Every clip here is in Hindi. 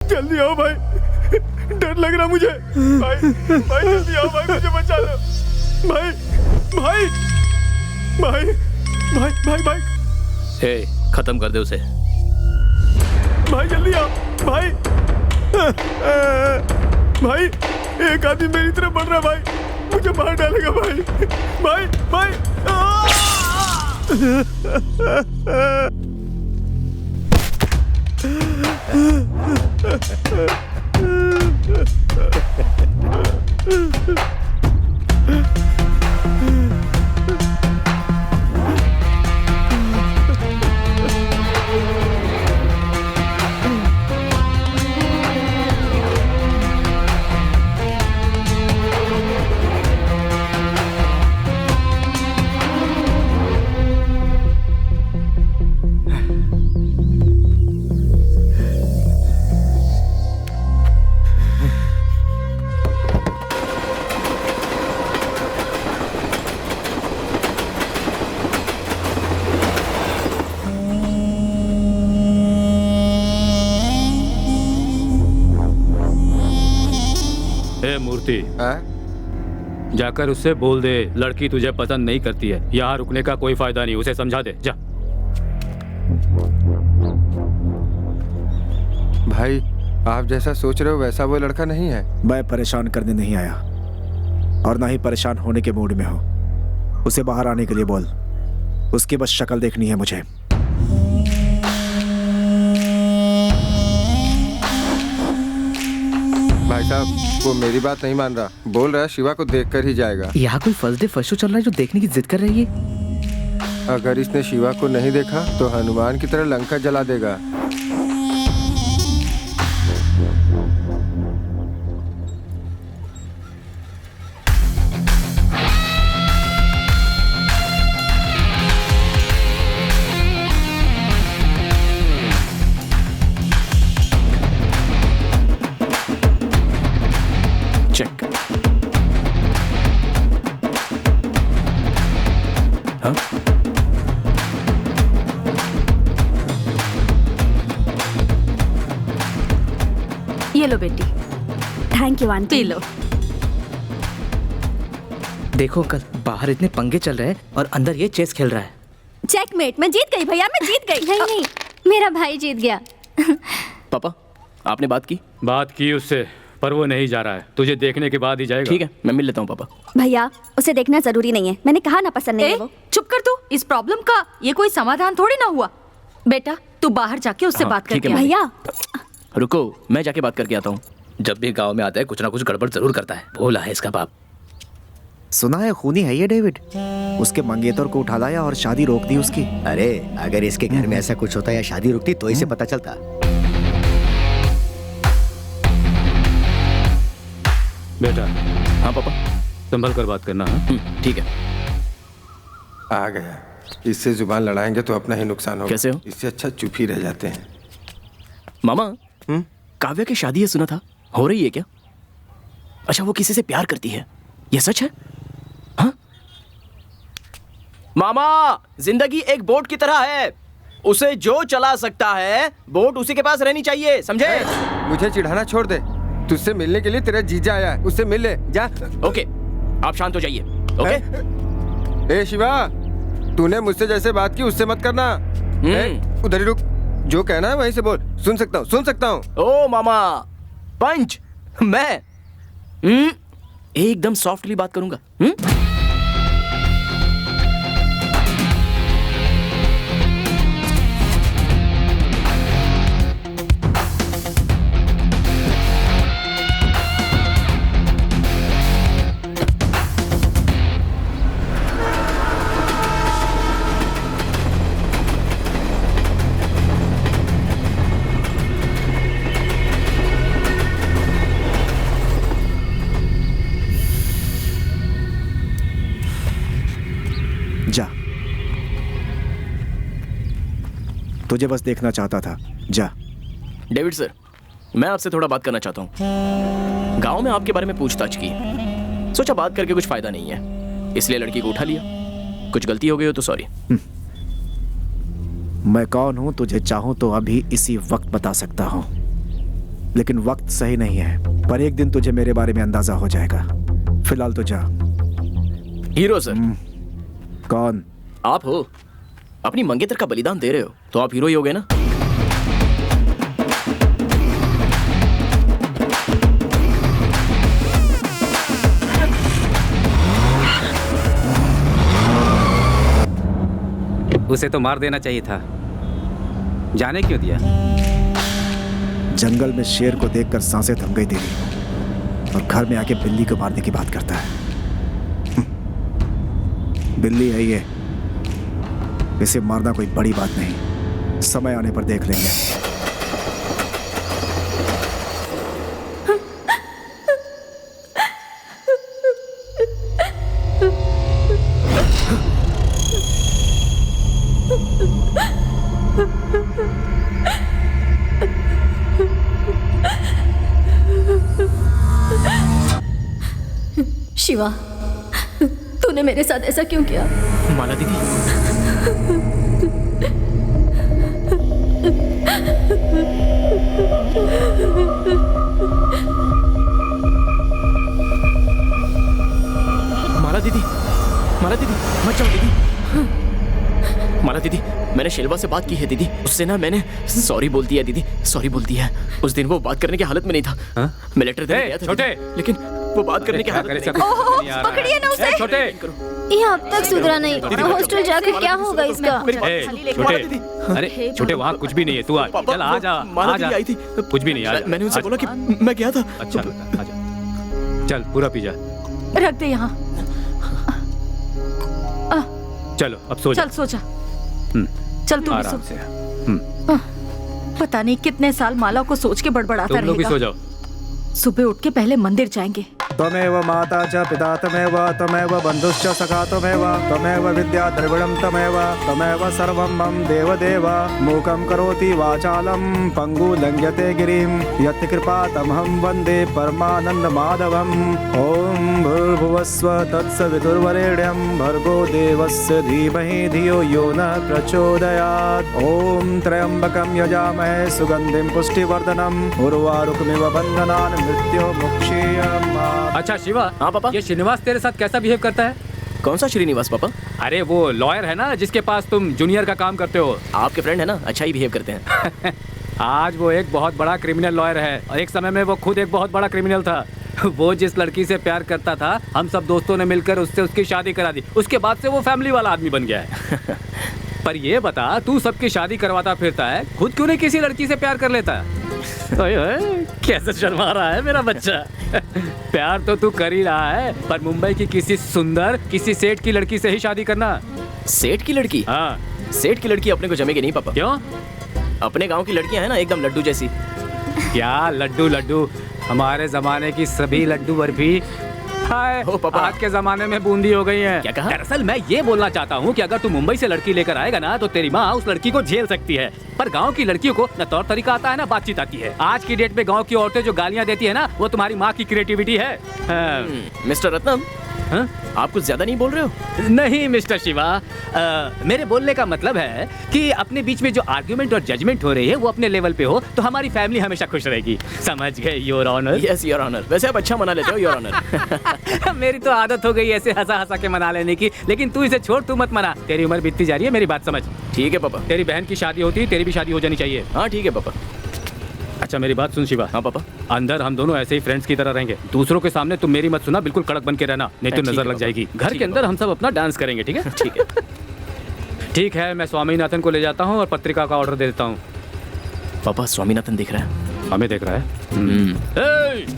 जल्दी आओ भाई, डर लग रहा मुझे। भाई भाई जल्दी आओ भाई, मुझे बचा लो भाई भाई भाई भाई भाई भाई। ए, खत्म कर दे उसे। भाई जल्दी आओ भाई। भाई एक आदमी मेरी तरफ बढ़ रहा भाई, मुझे मार डालेगा भाई भाई भाई। मूर्ति, जाकर उससे बोल दे लड़की तुझे पसंद नहीं करती है, यहाँ रुकने का कोई फायदा नहीं, उसे समझा दे। जा। भाई आप जैसा सोच रहे हो वैसा वो लड़का नहीं है। मैं परेशान करने नहीं आया और ना ही परेशान होने के मूड में हूँ। उसे बाहर आने के लिए बोल, उसकी बस शक्ल देखनी है मुझे। भाई साहब वो मेरी बात नहीं मान रहा, बोल रहा है शिवा को देखकर ही जाएगा। यहाँ कोई फर्स्ट डे फर्स्ट शो चल रहा है जो देखने की जिद कर रही है। अगर इसने शिवा को नहीं देखा तो हनुमान की तरह लंका जला देगा। ये लो बेटी। Thank you aunty. P low. देखो अंकल, बाहर इतने पंगे चल रहे हैं और अंदर ये चेस खेल रहा है। चेकमेट, मैं जीत गई भैया, मैं जीत गई। नहीं नहीं, मेरा भाई जीत गया। पापा आपने बात की? बात की उससे, पर वो नहीं जा रहा है, तुझे देखने के बाद ही जाएगा। ठीक है, मैं मिल लेता हूँ पापा। भैया उसे देखना जरूरी नहीं है, मैंने कहा ना पसंद नहीं है वो। चुप कर तू, इस प्रॉब्लम का ये कोई समाधान थोड़ी ना हुआ। बेटा तू बाहर जाके उससे बात करके। भैया रुको, मैं जाके बात करके आता हूँ। जब भी गांव में आता है कुछ ना कुछ गड़बड़ जरूर करता है, भोला है इसका बाप। सुना है खूनी है ये डेविड, उसके मंगेतर को उठा लाया और शादी रोक दी उसकी। अरे अगर इसके घर में ऐसा कुछ होता या शादी रुकती तो इसे पता चलता। बेटा। हाँ पापा। संभल कर बात करना। ठीक है। आ गया, इससे जुबान लड़ाएंगे तो अपना ही नुकसान होगा। कैसे हो? इससे अच्छा चुप ही रह जाते हैं। मामा काव्या की शादी है सुना था, हो रही है क्या? अच्छा वो किसी से प्यार करती है, ये सच है? हाँ? मामा जिंदगी एक बोट की तरह है, उसे जो चला सकता है बोट उसी के पास रहनी चाहिए, समझे? मुझे चिढ़ाना छोड़ दे, तुझसे मिलने के लिए तेरा जीजा आया है, उससे मिल ले जा। ओके आप शांत हो जाइए। ओके ए शिवा, तूने मुझसे जैसे बात की उससे मत करना। उधर ही रुक, जो कहना है वहीं से बोल। सुन सकता हूँ। ओ मामा पंच, मैं एकदम सॉफ्टली बात करूंगा। जा, तुझे बस देखना चाहता था, जा। डेविड सर, मैं आपसे थोड़ा बात करना चाहता हूँ। गांव में आपके बारे में पूछताछ की, सोचा बात करके कुछ फायदा नहीं है, इसलिए लड़की को उठा लिया। कुछ गलती हो गई हो तो सॉरी। मैं कौन हूं तुझे चाहूं तो अभी इसी वक्त बता सकता हूं। लेकिन वक्त सही नहीं है। पर एक दिन तुझे मेरे बारे में अंदाजा हो जाएगा। फिलहाल तो जा। Hero sir. कौन? आप हो। अपनी मंगेतर का बलिदान दे रहे हो तो आप हीरो ही होगे ना। उसे तो मार देना चाहिए था, जाने क्यों दिया? जंगल में शेर को देखकर सांसें थम गई तेरी, और घर में आके बिल्ली को मारने की बात करता है। बिल्ली है ये, इसे मारना कोई बड़ी बात नहीं, समय आने पर देख लेंगे। शिवा, तूने मेरे साथ ऐसा क्यों किया? माला दीदी, माला दीदी, माला दीदी, मत जाओ दीदी। माला दीदी, मैंने शेलवा से बात की है दीदी, उससे ना मैंने सॉरी बोल दिया दीदी, सॉरी बोल दिया है। उस दिन वो बात करने की हालत में नहीं था। मैं लेटर देने गया था छोटे, लेकिन वो बात करने की हालत में नहीं था। ओहो, पकड़िए ना उसे। छोटे, ये अब तक सुधरा नहीं, हॉस्टल जाके क्या होगा इसका? छोटे, अरे छोटे, वहाँ कुछ भी नहीं है, तू आ, चल आ जा, माला आ जा। दीदी आई थी, कुछ भी नहीं, आ जा। मैंने उनसे बोला कि मैं गया था। अच्छा, आ जा, चल पूरा पी जा। रख दे यहाँ। चलो अब सो जा। चल सो जा। चल तू भी सो। आराम से। पता नहीं कितने साल माला को सोच के बड़बड़ाता तुम लोग भी रहेगा। सो जाओ। सुबह उठ के पहले मंदिर जाएंगे। त्वमेव माता च पिता तमेव, त्वमेव बन्धुश्च सखा त्वमेव, त्वमेव विद्या द्रविणं तमेव, त्वमेव सर्वं मम देवदेव। मूकं करोति वाचालं पंगु लंघ्यते गिरिं, यत्कृपा तमहं वन्दे परमानंद माधवम्। ओम भूर्भुवस्व तत्सवितुर्वरेण्यं भर्गो देवस्य धीमहि धियो यो न प्रचोदयात्। ओम त्र्यंबकं यजामहे सुगंधिं पुष्टिवर्धनम्, उर्वारुकमिव बन्धनान् मृत्युमुक्षीयमामृतम्। अच्छा शिवा। हाँ पापा। ये श्रीनिवास तेरे साथ कैसा बिहेव करता है? कौन सा श्रीनिवास पापा? अरे वो लॉयर है ना जिसके पास तुम जूनियर का काम करते हो। आपके फ्रेंड है ना, अच्छा ही बिहेव करते हैं। आज वो एक बहुत बड़ा क्रिमिनल लॉयर है और एक समय में वो खुद एक बहुत बड़ा क्रिमिनल था। वो जिस लड़की से प्यार करता था, हम सब दोस्तों ने मिलकर उससे उसकी शादी करा दी। उसके बाद से वो फैमिली वाला आदमी बन गया है। पर ये बता, तू सबकी शादी करवाता फिरता है, खुद क्यों नहीं किसी लड़की से प्यार कर लेता? ओए ओए, कैसे शर्मा रहा है मेरा बच्चा। प्यार तो तू कर ही रहा है, पर मुंबई की किसी सुंदर, किसी सेठ की लड़की से ही शादी करना। सेठ की लड़की? हाँ। सेठ की लड़की अपने को जमेगी नहीं पापा। क्यों? अपने गांव की लड़कियां हैं ना एकदम लड्डू जैसी। क्या लड्डू लड्डू? हमारे जमाने की सभी लड्डू बर्फी हाय हो पापा। आज के जमाने में बूंदी हो गई है। क्या कहा? दरअसल मैं ये बोलना चाहता हूँ कि अगर तू मुंबई से लड़की लेकर आएगा ना, तो तेरी माँ उस लड़की को झेल सकती है। पर गांव की लड़कियों को न तौर तरीका आता है ना बातचीत आती है। आज की डेट में गांव की औरतें जो गालियाँ देती है ना, वो तुम्हारी माँ की क्रिएटिविटी है। मिस्टर रत्नम, हाँ? आप कुछ ज्यादा नहीं बोल रहे हो? नहीं मिस्टर शिवा, मेरे बोलने का मतलब है कि अपने बीच में जो आर्ग्यूमेंट और जजमेंट हो रही है वो अपने लेवल पे हो तो हमारी फैमिली हमेशा खुश रहेगी। समझ गए your honour? Yes your honour. वैसे आप अच्छा मना लेते हो योर ऑनर। मेरी तो आदत हो गई ऐसे हंसा हंसा के मना लेने की, लेकिन तू इसे छोड़, तू मत मना। तेरी उम्र बीतती जा रही है, मेरी बात समझ। ठीक है पापा। तेरी बहन की शादी होती है, तेरी भी शादी हो जानी चाहिए। हाँ ठीक है पापा। अच्छा मेरी बात सुन शिवा। हाँ पापा। अंदर हम दोनों ऐसे ही फ्रेंड्स की तरह रहेंगे। दूसरों के सामने तुम मेरी मत सुना, बिल्कुल कड़क बन के रहना, नहीं तो ठीक नजर है लग पापा। जाएगी। घर ठीक के है अंदर हम सब अपना डांस करेंगे, ठीक है? ठीक है। ठीक है, मैं स्वामीनाथन को ले जाता हूँ और पत्रिका का ऑर्डर दे देता हूँ। पापा स्वामीनाथन दिख रहा है। हमें देख रहा है।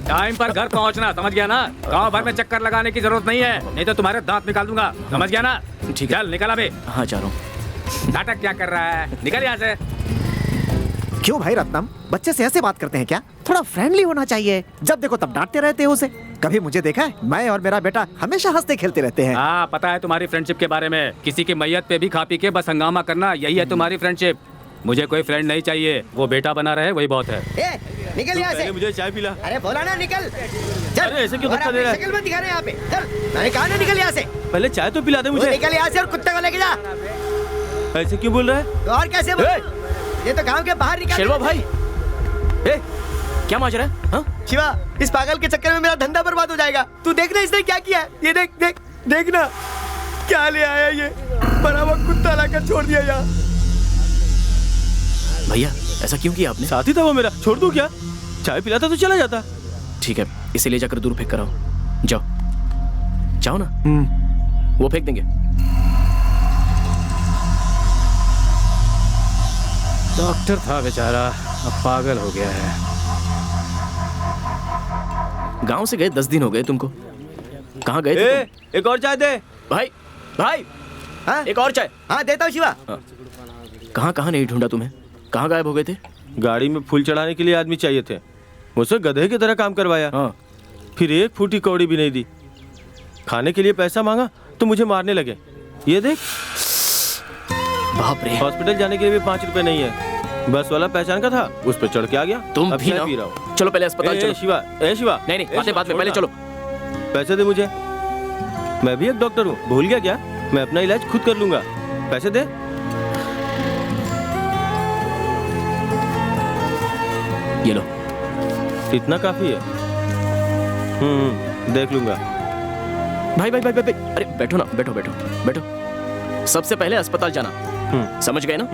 टाइम पर घर पहुँचना, समझ गया ना? गाँव भर में चक्कर लगाने की जरूरत नहीं है, नहीं तो तुम्हारे दांत निकाल दूंगा, समझ गया ना? ठीक है। चल निकल अबे। हाँ जा रहा हूँ। नाटक क्या कर रहा है? निकल यहाँ से। क्यों भाई रत्नम, बच्चे से ऐसे बात करते हैं क्या? थोड़ा फ्रेंडली होना चाहिए। जब देखो तब डांटते रहते हो उसे। कभी मुझे देखा है? मैं और मेरा बेटा हमेशा हंसते खेलते रहते हैं। हाँ पता है तुम्हारी फ्रेंडशिप के बारे में। किसी की मैयत पे भी खा पी के बस हंगामा करना, यही है तुम्हारी फ्रेंडशिप। मुझे कोई फ्रेंड नहीं चाहिए, वो बेटा बना रहे वही बहुत है। निकल यहाँ से। मुझे चाय पिला। अरे बोला ना निकल। चल। अरे ऐसे क्यों धक्का दे रहा है? शक्ल मत दिखा रहे यहाँ पे। चल। मैंने कहा ना निकल यहाँ से। पहले चाय तो पिला दे मुझे। निकल यहाँ से और कुत्ते को लेके जा। ऐसे क्यों बोल रहा है? तो और कैसे बोल? ये तो गांव के बाहर निकल। शेरवा भाई, क्या माजरा है? हाँ? शिवा, इस पागल के चक्कर में मेरा धंधा बर्बाद हो जाएगा। तू देखना इसने क्या किया है। ये देख देख देखना क्या ले आया ये। बड़ा हुआ कुत्ता लाकर छोड़ दिया यहाँ। भैया ऐसा क्यों किया आपने? साथी था वो मेरा, छोड़ दूं क्या? चाय पिलाता तो चला जाता। ठीक है, इसे ले जाकर दूर फेंक कर आओ। जाओ जाओ ना। वो फेंक देंगे। डॉक्टर था बेचारा, अब पागल हो गया है। गांव से गए 10 दिन हो गए तुमको। कहाँ गए थे तुम? एक और चाय दे। भाई भाई हाँ? एक और चाय। हाँ देता हूँ शिवा। कहाँ कहाँ नहीं ढूंढा तुम्हें? कहाँ गायब हो गए थे? गाड़ी में फूल चढ़ाने के लिए आदमी चाहिए थे, मुझसे गधे की तरह काम करवाया। हाँ। फिर एक फूटी कौड़ी भी नहीं दी। खाने के लिए पैसा मांगा तो मुझे मारने लगे। ये देख, बाप रे। हॉस्पिटल जाने के लिए भी 5 रुपए नहीं है। बस वाला पहचान का था, उस पर चढ़ के आ गया। तुम अब भी चाय ना? पी रहा हूँ। चलो पहले अस्पताल चलो। शिवा, शिवा। नहीं बातें बाद में, पहले चलो। पैसे दे मुझे, मैं भी एक डॉक्टर हूँ, भूल गया क्या? मैं अपना इलाज खुद कर लूंगा। पैसे दे। ये लो। इतना काफी है? देख लूंगा। भाई भाई भाई भाई, अरे बैठो ना, बैठो बैठो बैठो। सबसे पहले अस्पताल जाना, समझ गए ना?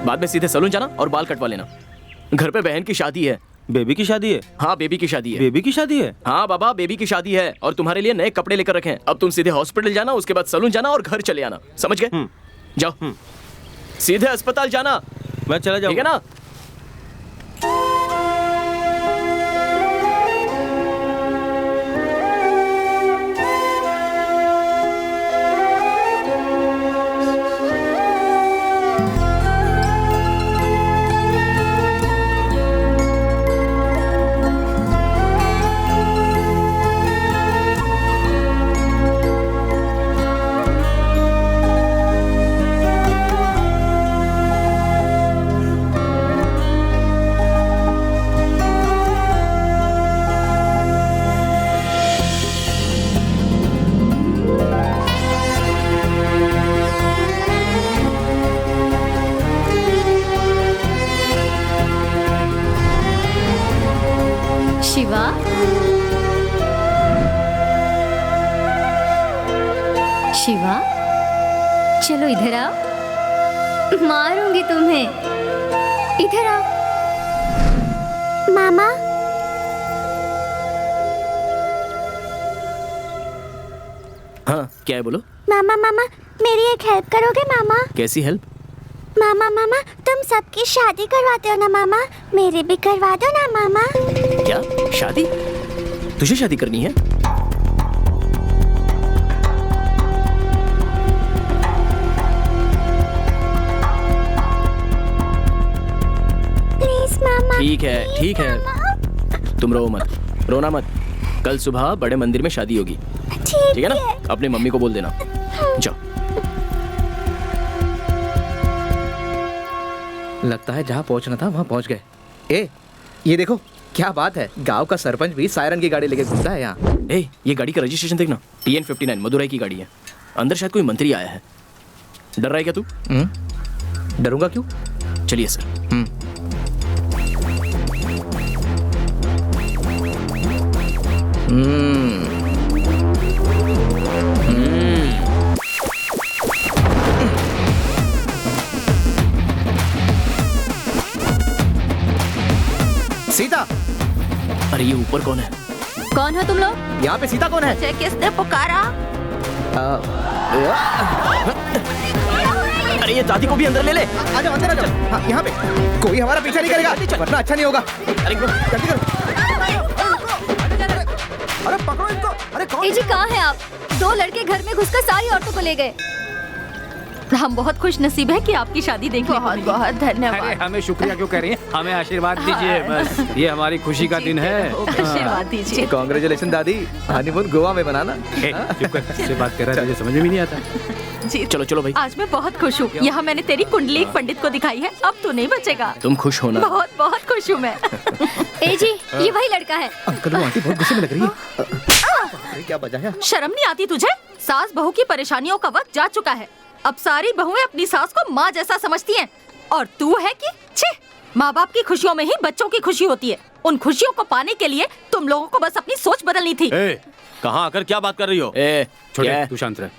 बाद में सीधे सैलून जाना और बाल कटवा लेना। घर पे बहन की शादी है। बेबी की शादी है? हाँ बेबी की शादी है। बेबी की शादी है? हाँ बाबा, बेबी की शादी है और तुम्हारे लिए नए कपड़े लेकर रखे हैं। अब तुम सीधे हॉस्पिटल जाना, उसके बाद सैलून जाना और घर चले आना, समझ गए? जाओ। सीधे अस्पताल जाना। मैं चला जाऊँ, ठीक है ना? शिवा, शिवा, चलो इधर आओ। मारूंगी तुम्हें। इधर आओ। मामा। हाँ क्या है बोलो? मामा मामा, मेरी एक हेल्प करोगे मामा? कैसी हेल्प? मामा मामा, तुम सबकी शादी करवाते हो ना मामा, मेरी भी करवा दो ना मामा। क्या शादी? तुझे शादी करनी है? प्लीज मामा। ठीक है ठीक है, तुम रो मत, रोना मत। कल सुबह बड़े मंदिर में शादी होगी, ठीक है ना? अपनी मम्मी को बोल देना। जाओ। लगता है जहाँ पहुँचना था वहाँ पहुँच गए। ए, ये देखो क्या बात है, गांव का सरपंच भी सायरन की गाड़ी लेके घूमता है यहाँ। ए, ये गाड़ी का रजिस्ट्रेशन देखना, TN59 मदुरई की गाड़ी है। अंदर शायद कोई मंत्री आया है। डर रहा है क्या तू? डरूंगा क्यों? चलिए सर। सीता। अरे ये ऊपर कौन है? कौन है तुम लोग? यहाँ पे सीता कौन है? मुझे किसने पुकारा? अरे ये दादी को भी अंदर ले ले। आ जाओ अंदर आ जाओ। हाँ, यहाँ पे कोई हमारा पीछा नहीं करेगा, वरना अच्छा नहीं होगा। अरे जल्दी करो। अरे पकड़ो इनको। अरे कौन? ए जी कहाँ हैं आप? 2 लड़के घर में घुसकर सारी औरतों को ले गए। हम बहुत खुश नसीब है कि आपकी शादी देखने को मिली। बहुत अरे धन्यवाद। हमें शुक्रिया क्यों कह रही हैं? हमें आशीर्वाद दीजिए बस, ये हमारी खुशी का दिन है। आशीर्वाद दीजिए। कांग्रेचुलेशन दादी, हनीमून गोवा में बनाना। चुप कर, किससे बात कर रहा है, तुझे समझ में भी नहीं आता। जी चलो चलो भाई। आज मैं बहुत खुश हूँ। यहाँ मैंने तेरी कुंडली एक पंडित को दिखाई है, अब तू नहीं बचेगा। तुम खुश हो ना? बहुत बहुत खुश हूँ मैं। ए जी, ये वही लड़का है। अंकल वो आंटी बहुत गुस्से में लग रही है। क्या बजाया? शर्म नहीं आती तुझे? सास बहू की परेशानियों का वक्त जा चुका है। अब सारी बहुएं अपनी सास को माँ जैसा समझती हैं और तू है कि छी, माँ बाप की खुशियों में ही बच्चों की खुशी होती है। उन खुशियों को पाने के लिए तुम लोगों को बस अपनी सोच बदलनी थी। कहाँ आकर क्या बात कर रही हो? छोटे तू शांत रह।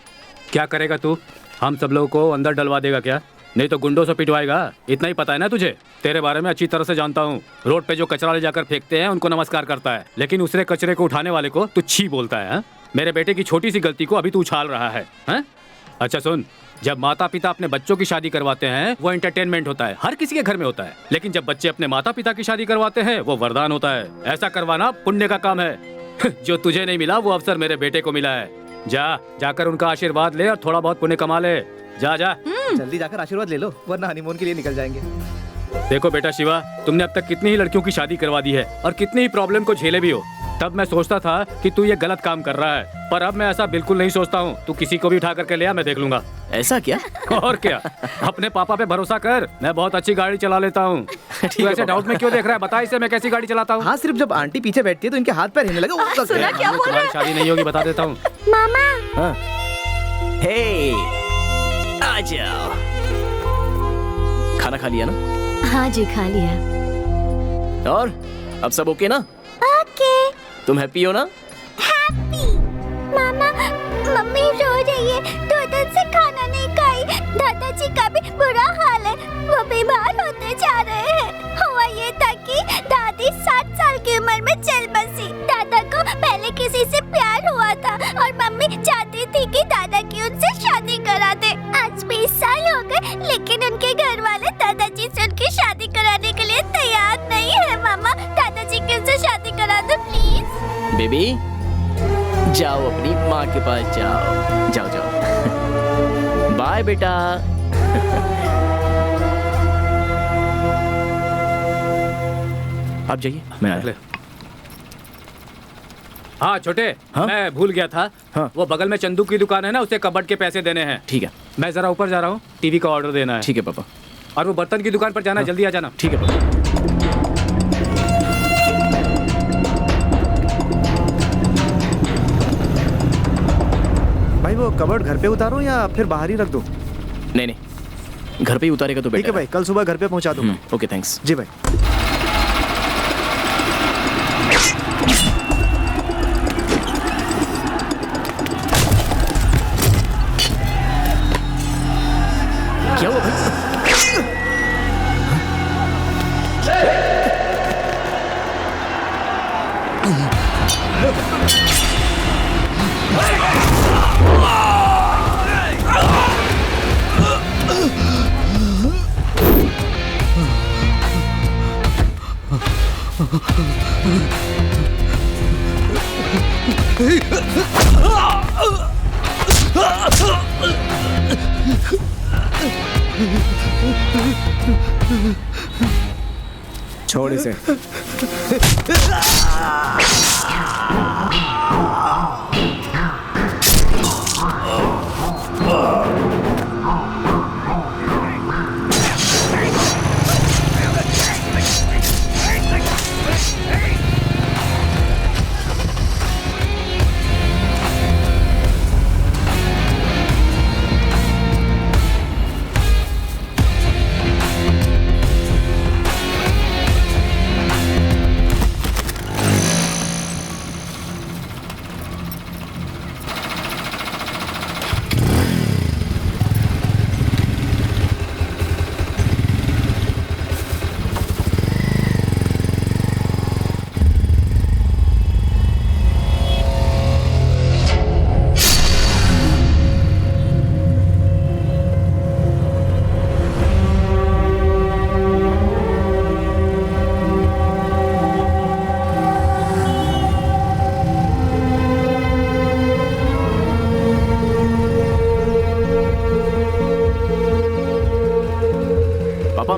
क्या करेगा तू? हम सब लोगों को अंदर डलवा देगा क्या? नहीं तो गुंडों से पिटवाएगा। इतना ही पता है ना तुझे? तेरे बारे में अच्छी तरह से जानता हूँ। रोड पे जो कचरा ले जाकर फेंकते हैं उनको नमस्कार करता है, लेकिन उसने कचरे को उठाने वाले को तू छी बोलता है। मेरे बेटे की छोटी सी गलती को अभी तू उछाल रहा है। अच्छा सुन, जब माता पिता अपने बच्चों की शादी करवाते हैं वो एंटरटेनमेंट होता है, हर किसी के घर में होता है। लेकिन जब बच्चे अपने माता पिता की शादी करवाते हैं वो वरदान होता है। ऐसा करवाना पुण्य का काम है। जो तुझे नहीं मिला वो अवसर मेरे बेटे को मिला है। जाकर उनका आशीर्वाद ले और थोड़ा बहुत पुण्य कमा ले। जा जल्दी जाकर आशीर्वाद ले लो, वरना हनीमून के लिए निकल जाएंगे। देखो बेटा शिवा, तुमने अब तक कितनी ही लड़कियों की शादी करवा दी है और कितनी ही प्रॉब्लम को झेले भी हो। तब मैं सोचता था कि तू ये गलत काम कर रहा है, पर अब मैं ऐसा बिल्कुल नहीं सोचता हूँ। तू किसी को भी उठा करके ले आ, मैं देख लूंगा। ऐसा क्या? और क्या, अपने पापा पे भरोसा कर। मैं बहुत अच्छी गाड़ी चला लेता हूँ। तू ऐसे डाउट में क्यों देख रहा है? बता इसे मैं कैसी गाड़ी चलाता हूँ। हाँ, सिर्फ जब आंटी पीछे बैठती है तो इनके हाथ पैर हिलने लगे। सुना क्या बोल रहा है? शादी नहीं होगी, बता देता हूँ। मामा हे, आ जाओ। खाना खा लिया ना? हाँ जी, खा लिया। और अब सब ओके ना? ओके। तुम हैप्पी हो ना? हैप्पी। मामा, मम्मी रो रही है, 2 दिन से खाना नहीं खाई। दादाजी का भी बुरा हाल है, वो बीमार होते जा रहे हैं। हुआ ये था कि दादी 60 साल की उम्र में चल बसी। दादा को पहले किसी से प्यार हुआ था और मम्मी चाहती थी कि दादा की उनसे शादी करा दे। आज 20 साल हो गए, लेकिन उनके घर वाले दादाजी से उनकी शादी कराने के लिए तैयार नहीं है। मामा, दादाजी की उनसे शादी करा दो प्लीज। बेबी, जाओ अपनी माँ के पास जाओ। जाओ जाओ। बाय बेटा। आप जाइए, मैं आ। हाँ छोटे, मैं भूल गया था। वो बगल में चंदू की दुकान है ना, उसे कबर्ड के पैसे देने हैं। ठीक है। मैं जरा ऊपर जा रहा हूँ, टीवी का ऑर्डर देना है। ठीक है पापा। और वो बर्तन की दुकान पर जाना, जल्दी आ जाना। ठीक है पापा। भाई वो कबर्ड घर पे उतारो या फिर बाहर ही रख दो? नहीं, घर पे ही उतारेगा तो बेटर। ठीक है भाई, कल सुबह घर पे पहुंचा दूंगा। Okay, thanks. जी भाई। क्या हुआ भाई? छोड़ इसे।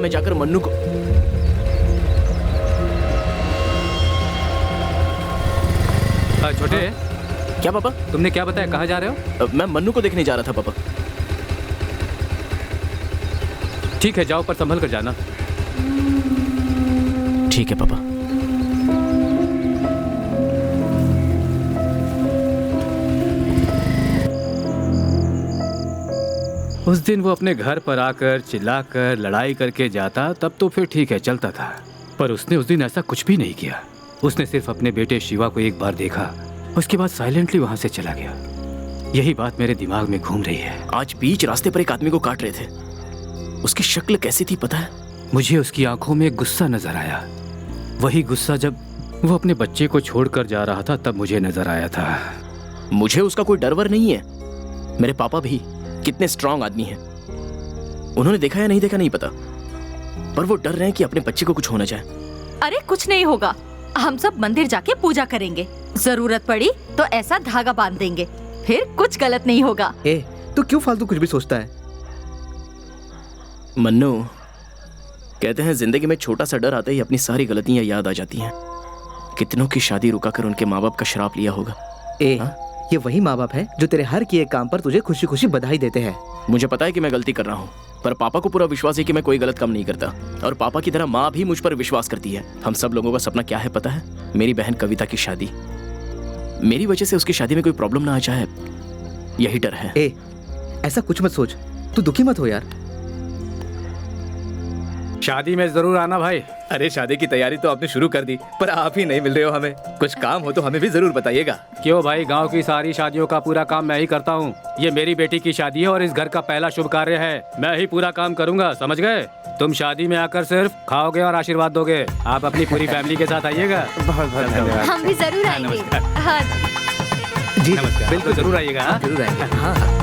मैं जाकर मन्नू को छोटे। क्या पापा? तुमने क्या बताया, कहाँ जा रहे हो? मैं मन्नू को देखने जा रहा था पापा। ठीक है, जाओ, पर संभल कर जाना। ठीक है पापा। उस दिन वो अपने घर पर आकर चिल्लाकर लड़ाई करके जाता तब तो फिर ठीक है, चलता था। पर उसने उस दिन ऐसा कुछ भी नहीं किया। उसने सिर्फ अपने बेटे शिवा को एक बार देखा, उसके बाद साइलेंटली वहां से चला गया। यही बात मेरे दिमाग में घूम रही है। आज बीच रास्ते पर एक आदमी को काट रहे थे। उसकी शक्ल कैसी थी पता है? मुझे उसकी आंखों में गुस्सा नजर आया। वही गुस्सा जब वो अपने बच्चे को छोड़कर जा रहा था तब मुझे नजर आया था। मुझे उसका कोई डर वर नहीं है। मेरे पापा भी कितने स्ट्रांग आदमी हैं। उन्होंने देखा या नहीं देखा नहीं पता, पर वो डर रहे हैं कि अपने बच्चे को कुछ हो ना जाए। अरे कुछ नहीं होगा, हम सब मंदिर जाके पूजा करेंगे। जरूरत पड़ी तो ऐसा धागा बांध देंगे, फिर कुछ गलत नहीं होगा। ए, तू क्यों फालतू कुछ भी सोचता है? मन्नू, कहते हैं जिंदगी में छोटा सा डर आते ही अपनी सारी गलतियां याद आ जाती हैं। कितनों की शादी रुकाकर उनके माँ बाप का श्राप लिया होगा। ये वही माँ बाप है जो तेरे हर किए काम पर तुझे खुशी खुशी बधाई देते हैं। मुझे पता है कि मैं गलती कर रहा हूँ, पर पापा को पूरा विश्वास है कि मैं कोई गलत काम नहीं करता। और पापा की तरह माँ भी मुझ पर विश्वास करती है। हम सब लोगों का सपना क्या है पता है? मेरी बहन कविता की शादी। मेरी वजह से उसकी शादी में कोई प्रॉब्लम ना आ जाए, यही डर है। ऐसा कुछ मत सोच, तू दुखी मत हो यार। शादी में जरूर आना भाई। अरे शादी की तैयारी तो आपने शुरू कर दी, पर आप ही नहीं मिल रहे हो हमें। कुछ काम हो तो हमें भी जरूर बताइएगा। क्यों भाई, गांव की सारी शादियों का पूरा काम मैं ही करता हूँ। ये मेरी बेटी की शादी है और इस घर का पहला शुभ कार्य है। मैं ही पूरा काम करूँगा, समझ गए? तुम शादी में आकर सिर्फ खाओगे और आशीर्वाद दोगे। आप अपनी पूरी फैमिली के साथ आइएगा। बहुत बहुत धन्यवाद। हम भी जरूर आएंगे। हाँ जी नमस्कार, बिल्कुल जरूर आइएगा। जरूर आएंगे। हाँ।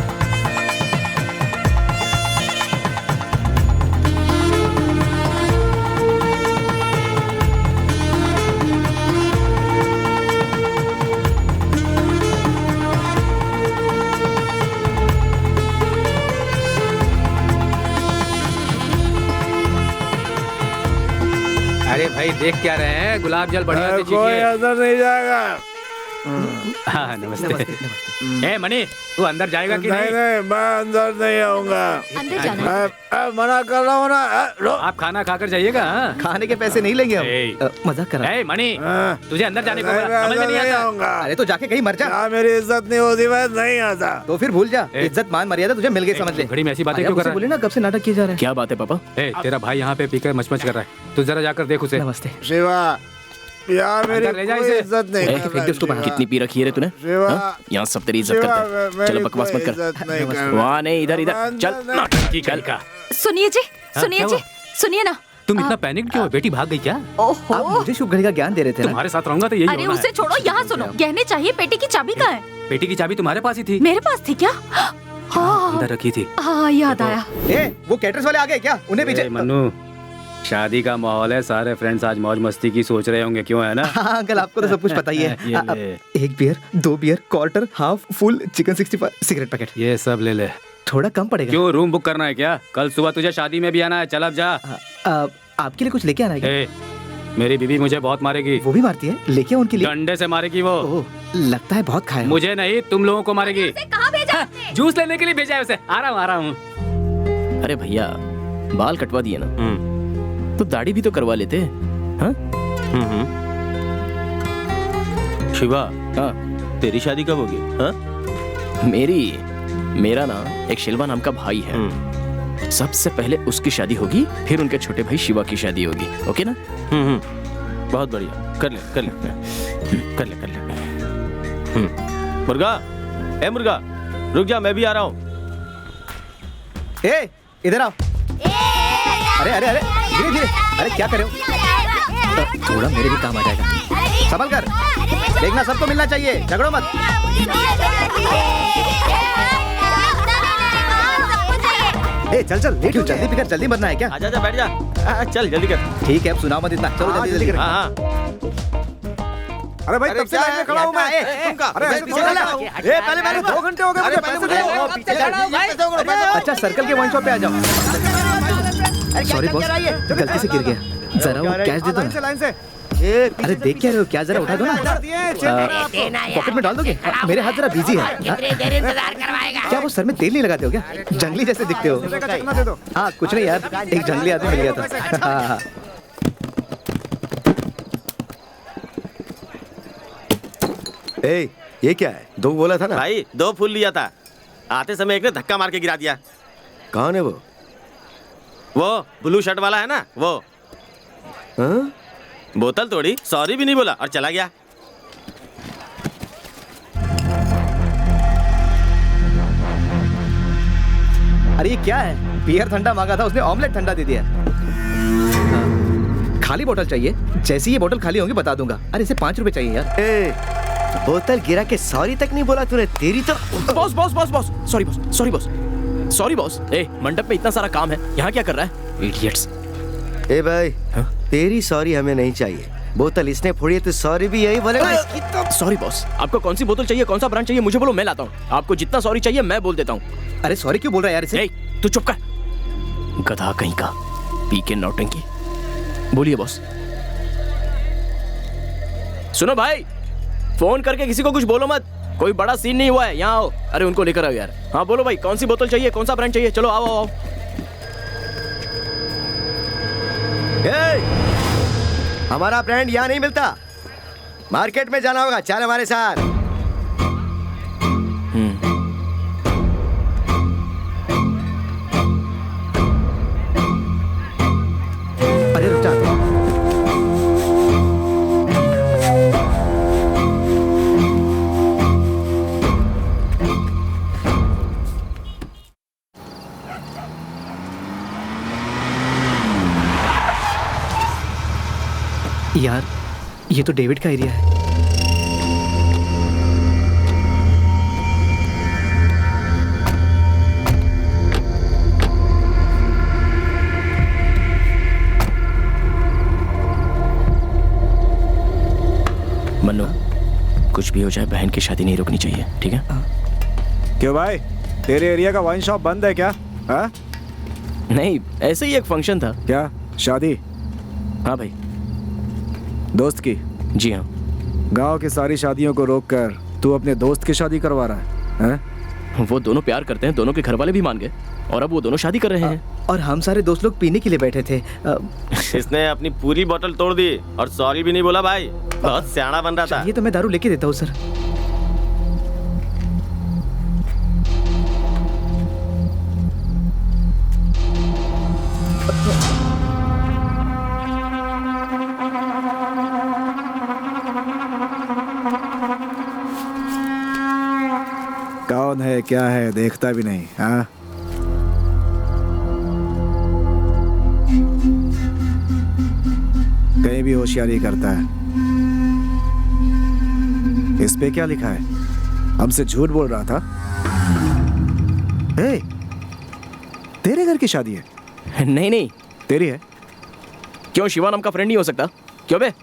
अरे भाई देख क्या रहे हैं, गुलाब जल बढ़िया से कोई चीखिए। अंदर नहीं जाएगा। हाँ नमस्ते। ए मनी, तू अंदर जाएगा कि नहीं? नहीं, मैं अंदर नहीं आऊंगा। अंदर जाना है। मैं मना कर रहा हूँ ना। आप खाना खाकर जाइएगा। हाँ? खाने के पैसे नहीं लेंगे ए। हम। मजाक कर रहा हूँ। ए मनी, तुझे अंदर जाने को नहीं, बोला, समझ में नहीं आता? आऊंगा। अरे तो जाके कहीं मर जा। यहाँ मेरी इज्जत नहीं होती, मैं नहीं आता। तो फिर भूल जा, ए। इज्जत मान मर्यादा तुझे मिल गई, समझ ले। घड़ी में ऐसी बातें आया, क्यों कर मुझसे रहा बोले ना कब से नाटक किए जा रहे हैं। क्या बात है पापा? है? तेरा भाई यहाँ पे पीकर मचमच कर रहा है, तू जरा जाकर देख उसे। नमस्ते। शिवा, यार मेरी अंदर ले जा कोई इसे। इज्जत नहीं ए, कर फेंक दे उसको बाहर। रहा। कितनी पी रखी है रे तूने? शिवा, हाँ? यहाँ सब तेरी इज्जत शिवा, करते हैं। मेरी चलो बकवास कोई मत कर। इज्जत नहीं कर रहा। वहाँ नहीं, इधर इधर चल। की चल का। सुनिए जी, सुनिए क्या जी, हुआ? सुनिए ना। तुम इतना पैनिक क्यों हो? बेटी भाग गई क्या? आप ओहो, मुझे शुभ घड़ी का ज्ञान दे रहे थे ना? तुम्हारे साथ रहूंगा तो यही अरे होना उसे है। छोड़ो, यहाँ सुनो। गहने चाहिए, पेटी की चाबी कहाँ है? बेटी की चाबी तुम्हारे पास ही थी। मेरे पास थी क्या? हाँ अंदर रखी थी। हाँ, याद आया। वो कैटर्स वाले आ गए क्या? उन्हें ए, पीछे। मन्नू, शादी का माहौल है, सारे फ्रेंड्स आज मौज मस्ती की सोच रहे होंगे, क्यों है ना? हाँ अंकल, आपको तो सब कुछ पता ही है। ये ले। एक beer, 2 beer, quarter, half, full, chicken 65, cigarette packet. ये सब ले ले। थोड़ा कम पड़ेगा। क्यों, रूम बुक करना है क्या? कल सुबह तुझे शादी में भी आना है, चल अब जा। आपके लिए कुछ लेके आना है क्या? ए, मेरी बीवी मुझे बहुत मारेगी। वो भी मारती है, लेके आओ उनके लिए। डंडे से मारेगी वो। ओह, लगता है बहुत खाया। मुझे नहीं, तुम लोगों को मारेगी। कहाँ भेजा आपने? जूस लेने के लिए भेजा है उसे। आ रहा हूँ। अरे भैया, बाल कटवा दिए ना, तो दाढ़ी भी तो करवा लेते। हाँ? शिवा, हाँ? तेरी शादी कब होगी? हाँ? मेरा ना एक शिल्वा नाम का भाई है। सबसे पहले उसकी शादी होगी, फिर उनके छोटे भाई शिवा की शादी होगी। ओके ना? बहुत बढ़िया, कर ले कर ले कर ले कर ले। मुर्गा, ए मुर्गा, रुक जा, मैं भी आ रहा हूँ। ए, इधर आओ। अरे अरे अरे, धीरे धीरे। अरे क्या कर रहे हो? थोड़ा मेरे भी काम आ जाएगा। संभल कर देखना, सबको मिलना चाहिए, झगड़ो मत। ए चल चल, लेट हो, जल्दी पिकर, जल्दी मरना है क्या? आजा जा, बैठ जा। चल जल्दी कर। ठीक है, अब सुनाओ मत इतना, चलो जल्दी जल्दी। हाँ हाँ। अरे भाई, तब से लाइन में खड़ा हूँ मैं। अरे ऐसे थोड़ा ना। ए पहले मैंने 2 घंटे हो गए मुझे, पहले मुझे। अच्छा, सर्कल के वन शॉप पे आ जाओ। सॉरी बॉस, गलती से गिर गया। जरा वो कैश दे दो ना। लाइन से। अरे देख क्या रहे हो, क्या जरा उठा दो ना। पॉकेट में डाल दोगे? मेरे हाथ जरा बिजी है। क्या वो सर में तेल नहीं लगाते हो क्या? जंगली जैसे दिखते हो। हाँ कुछ नहीं यार, एक जंगली आदमी मिल गया था। हाँ हाँ। ए, ये क्या है? 2 बोला था ना भाई 2 फूल लिया था, आते समय एक ने धक्का मार के गिरा दिया। कौन है वो ब्लू शर्ट वाला है ना वो। हाँ? बोतल तोड़ी, सॉरी भी नहीं बोला और चला गया। अरे ये क्या है? बियर ठंडा मांगा था उसने, ऑमलेट ठंडा दे दिया। खाली बोतल चाहिए? जैसी ये बोतल खाली होगी बता दूंगा। अरे इसे 5 रुपए चाहिए यार। बोतल गिरा के सॉरी तक नहीं बोला तूने। तेरी तो boss boss boss boss sorry boss sorry boss sorry boss. ए मंडप में इतना सारा काम है, यहाँ क्या कर रहा है? इडियट्स। ए भाई तेरी सॉरी हमें नहीं चाहिए। बोतल इसने फोड़ी है तो सॉरी भी यही बोलेगा। इसकी तो सॉरी बॉस। आपको कौन सी बोतल चाहिए, कौन सा ब्रांड चाहिए मुझे बोलो, मैं लाता हूँ। आपको जितना सॉरी चाहिए मैं बोल देता हूँ। अरे सॉरी क्यों बोल रहा है यार इसे? तू चुप कर, गधा कहीं का, पी के नौटंकी। बोलिए बॉस। सुनो भाई, फोन करके किसी को कुछ बोलो मत, कोई बड़ा सीन नहीं हुआ है, यहाँ आओ। अरे उनको लेकर आओ यार। हाँ बोलो भाई, कौन सी बोतल चाहिए, कौन सा ब्रांड चाहिए? चलो आओ आओ। हमारा ब्रांड यहाँ नहीं मिलता, मार्केट में जाना होगा। चल हमारे साथ। अरे रुक जा। यार ये तो डेविड का एरिया है। मन्नू, कुछ भी हो जाए बहन की शादी नहीं रुकनी चाहिए, ठीक है? क्यों भाई, तेरे एरिया का वाइन शॉप बंद है क्या? हाँ? नहीं, ऐसे ही एक फंक्शन था। क्या शादी? हाँ भाई। दोस्त की? जी हाँ। गांव की सारी शादियों को रोककर तू अपने दोस्त की शादी करवा रहा है? वो दोनों प्यार करते हैं, दोनों के घर वाले भी मान गए और अब वो दोनों शादी कर रहे हैं। और हम सारे दोस्त लोग पीने के लिए बैठे थे। इसने अपनी पूरी बोतल तोड़ दी और सॉरी भी नहीं बोला भाई। बहुत सियाना बन रहा था। ये तो मैं दारू लेके देता हूँ सर। कौन है क्या है देखता भी नहीं। हाँ, कहीं भी होशियारी करता है। इस पे क्या लिखा है? हमसे झूठ बोल रहा था। ए, तेरे घर की शादी है? नहीं नहीं, तेरी है। क्यों, शिवा नाम का फ्रेंड नहीं हो सकता? क्यों बे?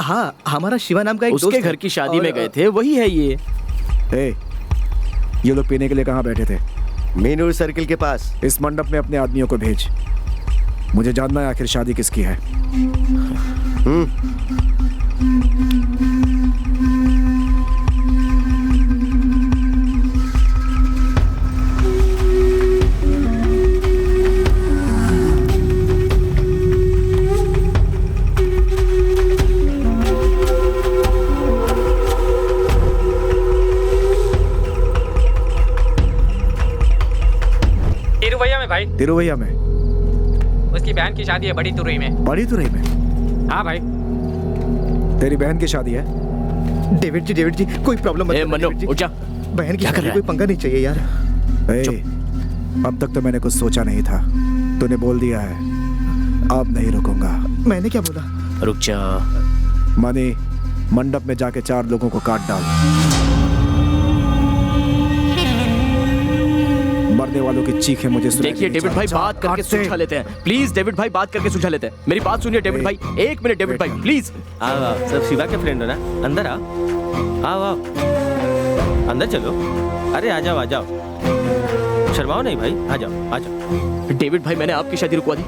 हाँ, हमारा शिवा नाम का एक उसके घर की शादी में गए थे, वही है ये। ये लोग पीने के लिए कहाँ बैठे थे? मीनूर सर्किल के पास। इस मंडप में अपने आदमियों को भेज, मुझे जानना है आखिर शादी किसकी है। भाई तिरुवैया में उसकी बहन की शादी है, बड़ी तुरई में। बड़ी तुरई में? हाँ भाई। तेरी बहन की शादी है? डेविड जी कोई प्रॉब्लम मत। मन्नू उठ जा। बहन की शादी कोई पंगा नहीं चाहिए यार। अब तक तो मैंने कुछ सोचा नहीं था, तूने बोल दिया है, अब नहीं रुकूंगा। मैंने क्या बोला? रुक जा। मनी, मंडप में जाके 4 लोगों को काट डाल। मरने वालों की चीखें मुझे सुनाई। देखिए डेविड भाई, बात करके सुलझा लेते हैं प्लीज। डेविड भाई बात करके सुलझा लेते हैं। मेरी बात सुनिए डेविड भाई, 1 मिनट डेविड भाई प्लीज। आओ, सब शिवा के फ्रेंड हो ना, अंदर आओ। आओ आओ, अंदर चलो। अरे आ जाओ आ जाओ, शर्माओ नहीं भाई, आ जाओ आ जाओ। डेविड भाई, मैंने आपकी शादी रुकवा दी,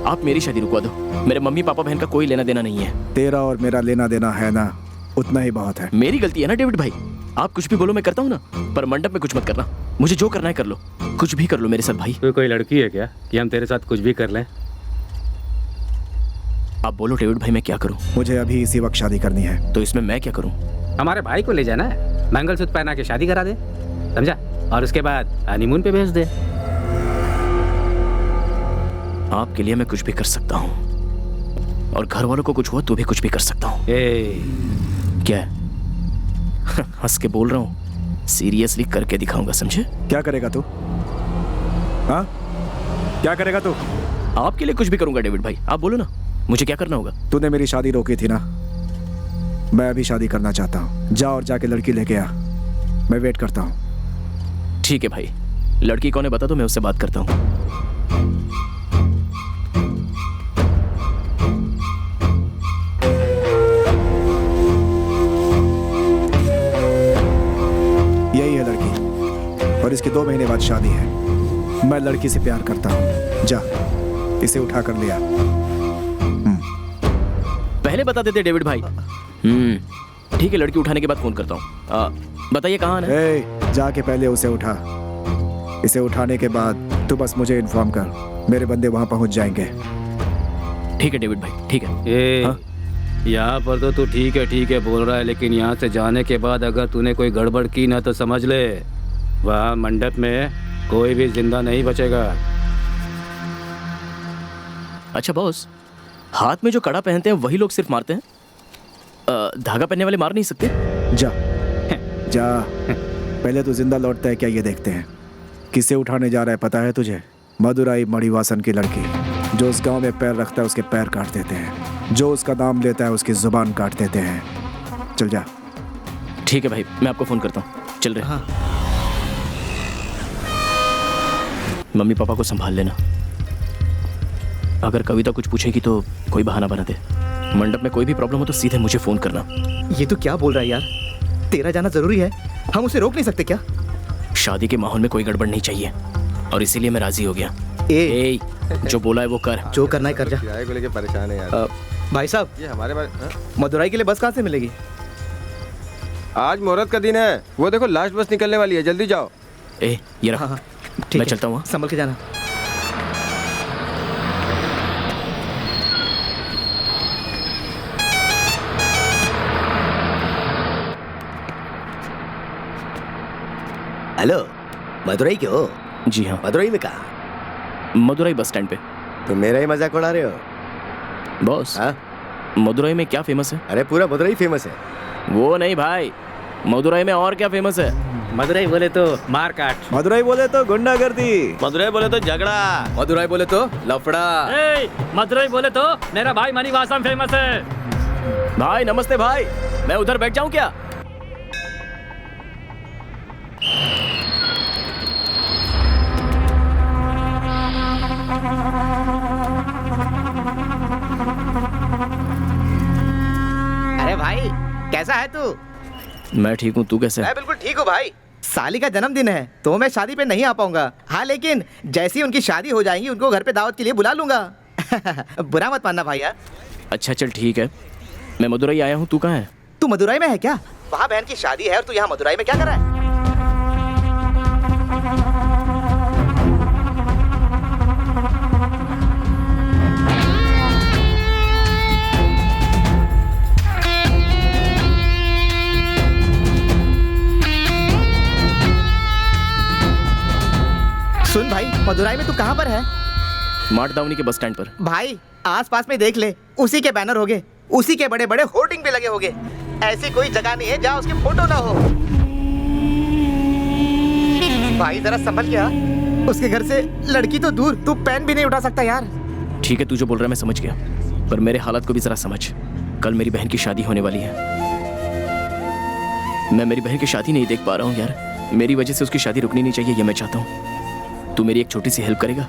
आप मेरी शादी रुकवा दो। मेरे मम्मी पापा बहन का कोई लेना देना नहीं है। तेरा और मेरा लेना देना है ना, उतना ही बहुत है। मेरी गलती है ना डेविड भाई, आप कुछ भी बोलो मैं करता हूँ ना, पर मंडप में कुछ मत करना। मुझे जो करना है कर लो, कुछ भी कर लो मेरे साथ भाई। तू कोई लड़की है क्या कि हम तेरे साथ कुछ भी कर लें? आप बोलो डेविड भाई, मैं क्या करूँ? मुझे अभी इसी वक्त शादी करनी है। तो इसमें मैं क्या करूँ? हमारे भाई को ले जाना है, मंगलसूत्र पहना के शादी करा दे, समझा? और उसके बाद हनीमून पे भेज दे। आपके लिए मैं कुछ भी कर सकता हूँ, और घर वालों को कुछ हुआ तो भी कुछ भी कर सकता हूँ। क्या है? हंस के बोल रहा हूँ, सीरियसली करके दिखाऊंगा, समझे? क्या करेगा तू? हाँ, क्या करेगा तू? आपके लिए कुछ भी करूंगा डेविड भाई, आप बोलो ना, मुझे क्या करना होगा? तूने मेरी शादी रोकी थी ना, मैं अभी शादी करना चाहता हूँ। जा और जाके लड़की लेके आ, मैं वेट करता हूँ। ठीक है भाई, लड़की कौन है बता दो, मैं उससे बात करता हूँ। यही है लड़की, और इसकी 2 महीने बाद शादी है। मैं लड़की से प्यार करता हूँ। जा, इसे उठा कर लिया। पहले बता देते डेविड भाई। ठीक है, लड़की उठाने के बाद फोन करता हूँ। बताइए कहाँ है? जाके पहले उसे उठा। इसे उठाने के बाद तू बस मुझे इन्फॉर्म कर, मेरे बंदे वहां पहुंच जाएंगे। ठीक है डेविड भाई, ठीक है। यहाँ पर तो तू ठीक है बोल रहा है, लेकिन यहाँ से जाने के बाद अगर तूने कोई गड़बड़ की ना तो समझ ले, वहाँ मंडप में कोई भी जिंदा नहीं बचेगा। अच्छा बॉस, हाथ में जो कड़ा पहनते हैं वही लोग सिर्फ मारते हैं, धागा पहनने वाले मार नहीं सकते? जा जा, पहले तू जिंदा लौटता है क्या ये देखते हैं। किसे उठाने जा रहा है पता है तुझे? मदुराई मणिवासन की लड़की। जो उस गांव में पैर रखता है उसके पैर काट देते हैं, जो उसका नाम लेता है उसकी जुबान काट देते हैं। चल जा। ठीक है भाई, मैं आपको फोन करता हूँ। चल रहे। हाँ। मम्मी पापा को संभाल लेना, अगर कविता कुछ पूछेगी तो कोई बहाना बना दे। मंडप में कोई भी प्रॉब्लम हो तो सीधे मुझे फोन करना। ये तो क्या बोल रहा है यार, तेरा जाना जरूरी है, हम उसे रोक नहीं सकते क्या? शादी के माहौल में कोई गड़बड़ नहीं चाहिए, और इसीलिए मैं राजी हो गया। ए, जो बोला है वो कर, जो करना है कर जा। किराए को लेके परेशान है यार। भाई साहब, ये हमारे मदुराई के लिए बस कहाँ से मिलेगी? आज मुहूर्त का दिन है, वो देखो लास्ट बस निकलने वाली है, जल्दी जाओ। ये रहा। हाँ, मैं चलता हूँ, संभल के जाना। हेलो, मदुराई के हो? जी हाँ। मदुराई में कहाँ? मदुराई बस स्टैंड पे। तो मेरा ही मजाक उड़ा रहे हो? बॉस, मदुराई में क्या फेमस है? अरे पूरा मदुराई फेमस है। वो नहीं भाई, मदुराई में और क्या फेमस है? मदुराई बोले तो मारकाट, मदुराई बोले तो गुंडागर्दी, मदुराई बोले तो झगड़ा, मदुराई बोले तो लफड़ा, मदुराई बोले तो मेरा भाई मणिवासम फेमस है। भाई नमस्ते भाई, मैं उधर बैठ जाऊं क्या? अरे भाई, कैसा है तू? मैं ठीक हूँ, तू कैसे है? मैं बिल्कुल ठीक हूँ भाई। साली का जन्मदिन है तो मैं शादी पे नहीं आ पाऊंगा। हाँ, लेकिन जैसी उनकी शादी हो जाएगी उनको घर पे दावत के लिए बुला लूंगा। बुरा मत मानना भाई यार। अच्छा चल ठीक है, मैं मदुराई आया हूँ, तू कहाँ है? तू मदुराई में है क्या? वहाँ बहन की शादी है और तू यहाँ मदुराई में क्या कर रहा है? सुन भाई, मदुराई में तू कहाँ पर है? माटदावनी के बस स्टैंड पर। भाई आसपास में देख ले, उसी के बैनर होंगे, उसी के बड़े बड़े होर्डिंग भी लगे होंगे। ऐसी कोई जगह नहीं है जहाँ उसकी फोटो ना हो। भाई जरा संभल के आ, उसके घर से लड़की तो दूर, तू पेन भी नहीं उठा सकता यार। ठीक है, तू जो बोल रहा है मैं समझ गया, पर मेरे हालात को भी जरा समझ। कल मेरी बहन की शादी होने वाली है, मैं मेरी बहन की शादी नहीं देख पा रहा हूँ यार। मेरी वजह से उसकी शादी रुकनी नहीं चाहिए, ये मैं चाहता हूँ। तू मेरी एक छोटी सी हेल्प करेगा?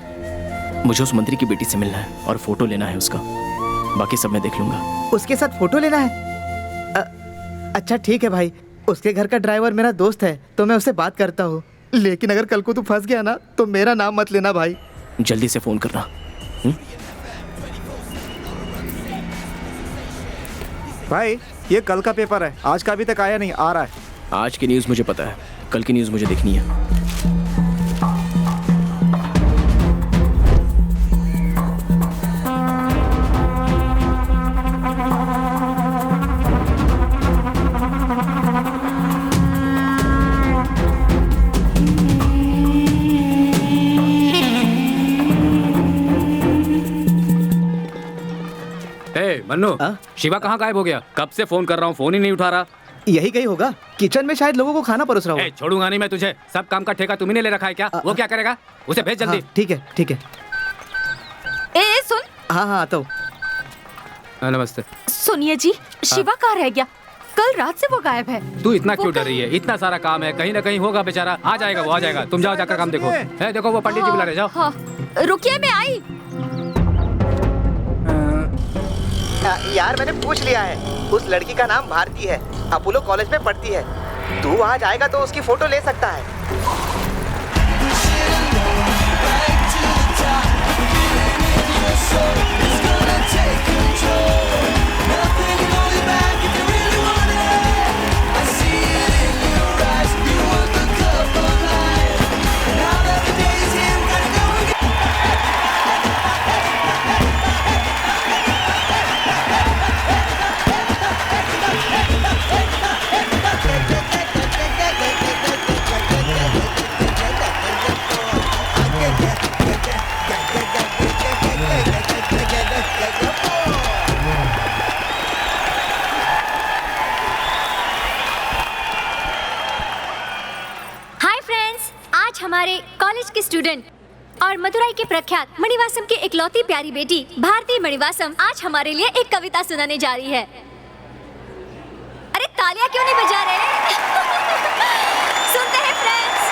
मुझे उस मंत्री की बेटी से मिलना है और फोटो लेना है उसका, बाकी सब मैं देख लूंगा। उसके साथ फोटो लेना है? अच्छा ठीक है भाई, उसके घर का ड्राइवर मेरा दोस्त है तो मैं उससे बात करता हूँ। लेकिन अगर कल को तू फंस गया ना तो मेरा नाम मत लेना भाई। जल्दी से फोन करना। भाई ये कल का पेपर है, आज का अभी तक आया नहीं, आ रहा है। आज की न्यूज़ मुझे पता है, कल की न्यूज़ मुझे देखनी है। मन्नू, शिवा कहाँ गायब हो गया? कब से फोन कर रहा हूँ, फोन ही नहीं उठा रहा। यही कहीं होगा, किचन में शायद लोगों को खाना परोस रहा हो। छोड़ूंगा नहीं मैं तुझे। सब काम का ठेका तुम्ही ने ले रखा है क्या? वो क्या करेगा? उसे भेज जल्दी। ठीक है ठीक है। ए सुन। हाँ आता हूँ। नमस्ते। सुनिए जी, शिवा कहाँ रह गया? कल रात से वो गायब है। तू इतना क्यों डर रही है? इतना सारा काम है, कहीं ना कहीं होगा बेचारा। आ जाएगा वो, आ जाएगा। तुम जाओ जाकर काम देखो। है देखो वो पंडित जी बुला रहे, जाओ। हाँ, रुकिए मैं आई। यार मैंने पूछ लिया है, उस लड़की का नाम भारती है, अपोलो कॉलेज में पढ़ती है। तू वहाँ जाएगा तो उसकी फोटो ले सकता है। हमारे कॉलेज के स्टूडेंट और मदुराई के प्रख्यात मणिवासम की इकलौती प्यारी बेटी भारती मणिवासम आज हमारे लिए एक कविता सुनाने जा रही है। अरे तालियां क्यों नहीं बजा रहे? सुनते हैं फ्रेंड्स।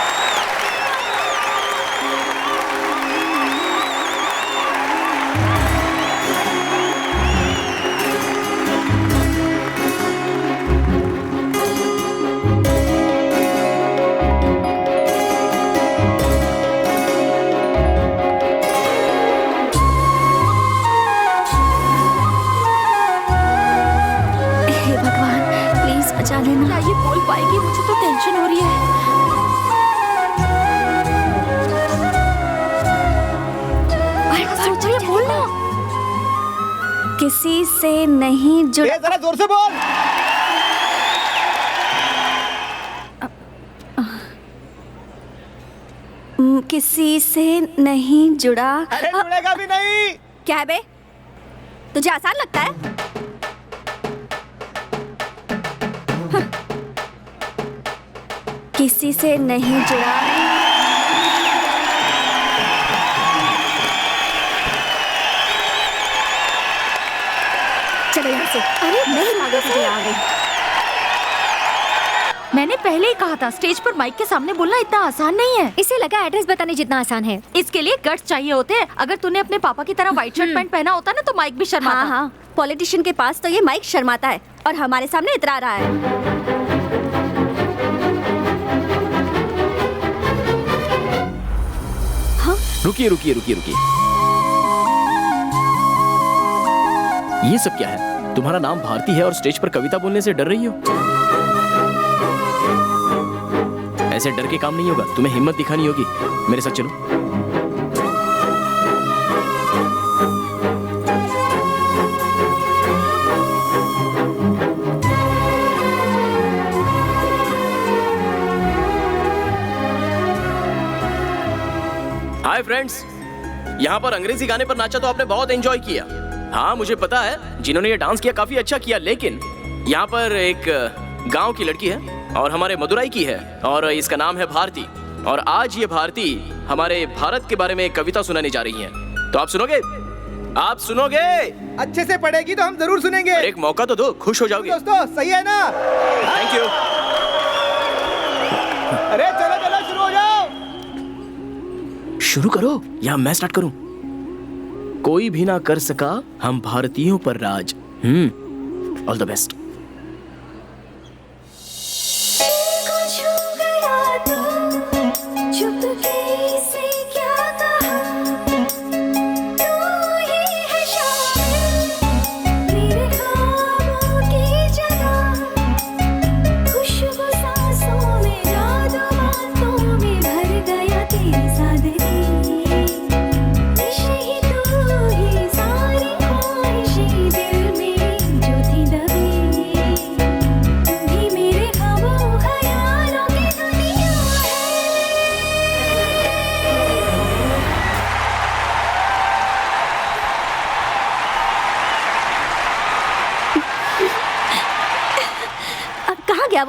बचा लेना। क्या ये बोल पाएगी? मुझे तो टेंशन हो रही है। सोचिए, बोलना। किसी से नहीं जुड़ा। जरा जोर से बोल। किसी से नहीं जुड़ा। अरे जुड़ेगा भी नहीं। क्या है बे? तुझे आसान लगता है? किसी से नहीं जुड़ा। चलो यहाँ से। अरे नहीं भागो, तुझे आ गई। मैंने पहले ही कहा था, स्टेज पर माइक के सामने बोलना इतना आसान नहीं है। इसे लगा एड्रेस बताने जितना आसान है। इसके लिए गट्स चाहिए होते हैं। अगर तूने अपने पापा की तरह व्हाइट शर्ट पैंट पहना होता ना तो माइक भी शर्माता। हाँ हाँ, पॉलिटिशियन के पास तो ये माइक शर्माता है और हमारे सामने इतरा रहा है। रुकिए रुकिए रुकिए रुकिए, ये सब क्या है? तुम्हारा नाम भारती है और स्टेज पर कविता बोलने से डर रही हो? ऐसे डर के काम नहीं होगा, तुम्हें हिम्मत दिखानी होगी। मेरे साथ चलो। हाय फ्रेंड्स, यहाँ पर अंग्रेजी गाने पर नाचा तो आपने बहुत एंजॉय किया। हाँ मुझे पता है, जिन्होंने ये डांस किया काफी अच्छा किया, लेकिन यहाँ पर एक गांव की लड़की है और हमारे मदुराई की है और इसका नाम है भारती। और आज ये भारती हमारे भारत के बारे में एक कविता सुनाने जा रही है। तो आप सुनोगे? आप सुनोगे? अच्छे से पढ़ेगी तो हम जरूर सुनेंगे। एक मौका तो दो, खुश हो जाओगे। दोस्तों सही है ना? Thank you. अरे चलो चलो शुरू हो जाओ। शुरू करो या मैं स्टार्ट करूं? कोई भी ना कर सका हम भारतीयों पर राज। All the best. दिल में जो थी दबी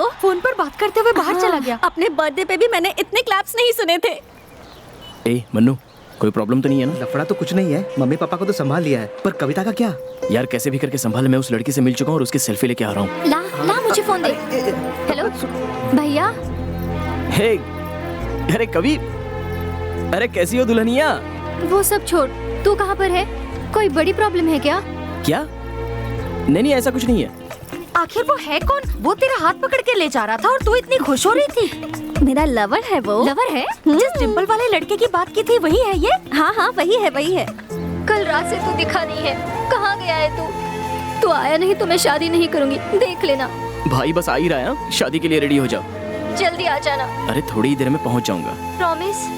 वो फोन पर बात करते हुए बाहर चला गया। अपने बर्थडे पे भी मैंने इतने क्लैप्स नहीं सुने थे। ए मन्नू, कोई प्रॉब्लम तो नहीं है ना? लफड़ा तो कुछ नहीं है, मम्मी पापा को तो संभाल लिया है, पर कविता का क्या? यार कैसे भी करके संभाल, मैं उस लड़की से मिल चुका हूँ और उसकी सेल्फी लेके आ रहा हूँ। ला मुझे फोन दे। हेलो भैया। हे, अरे कवि, अरे कैसी हो दुल्हनिया? वो सब छोड़, तू कहाँ पर है? कोई बड़ी प्रॉब्लम है क्या? क्या? नहीं ऐसा कुछ नहीं है। आखिर वो है कौन? वो तेरा हाथ पकड़ के ले जा रहा था और तू इतनी खुश हो रही थी। मेरा लवर है वो। लवर है? जिस डिम्पल वाले लड़के की बात की थी वही है ये? हाँ वही है। कल रात से तू दिखा नहीं है, कहाँ गया है तू आया नहीं तो मैं शादी नहीं करूँगी, देख लेना। भाई बस आ ही रहा है, शादी के लिए रेडी हो जाओ। जल्दी आ जाना। अरे थोड़ी ही देर में पहुँच जाऊंगा।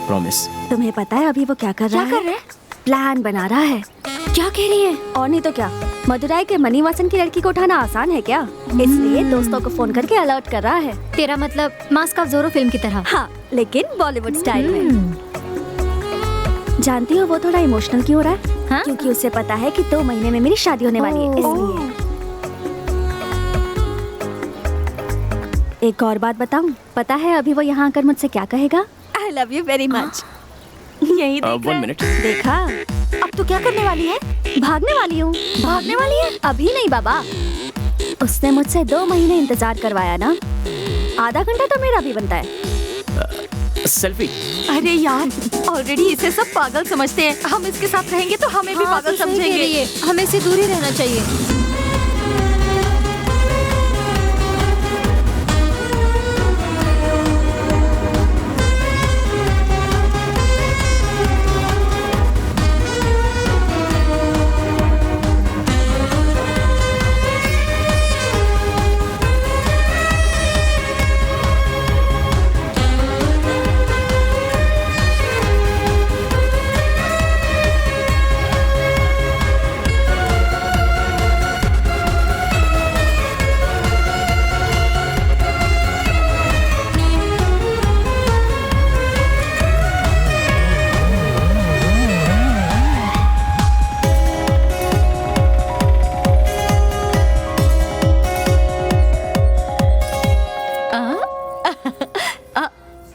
प्रॉमिस। तुम्हें पता है अभी वो क्या कर रहा है? प्लान बना रहा है। क्या कह रही है? और नहीं तो क्या, मदुराई के मनीवासन की लड़की को उठाना आसान है क्या? इसलिए दोस्तों को फोन करके अलर्ट कर रहा है। तेरा मतलब मास्क ऑफ ज़ोरो फिल्म की तरह? हाँ, लेकिन बॉलीवुड स्टाइल में। जानती हो वो थोड़ा इमोशनल क्यों हो रहा है? हाँ? क्योंकि उसे पता है कि 2 महीने में मेरी शादी होने वाली है, इसलिए। एक और बात बताऊं? पता है अभी वो यहाँ आकर मुझसे क्या कहेगा? I love you very much। यही देख रहा है। 1 मिनट। देखा? अब तू क्या करने वाली है? भागने वाली हूँ। भागने वाली है? अभी नहीं बाबा, उसने मुझसे 2 महीने इंतजार करवाया ना, आधा घंटा तो मेरा भी बनता है। सेल्फी। अरे यार, ऑलरेडी इसे सब पागल समझते हैं, हम इसके साथ रहेंगे तो हमें भी पागल समझेंगे। हमें इससे दूर ही रहना चाहिए।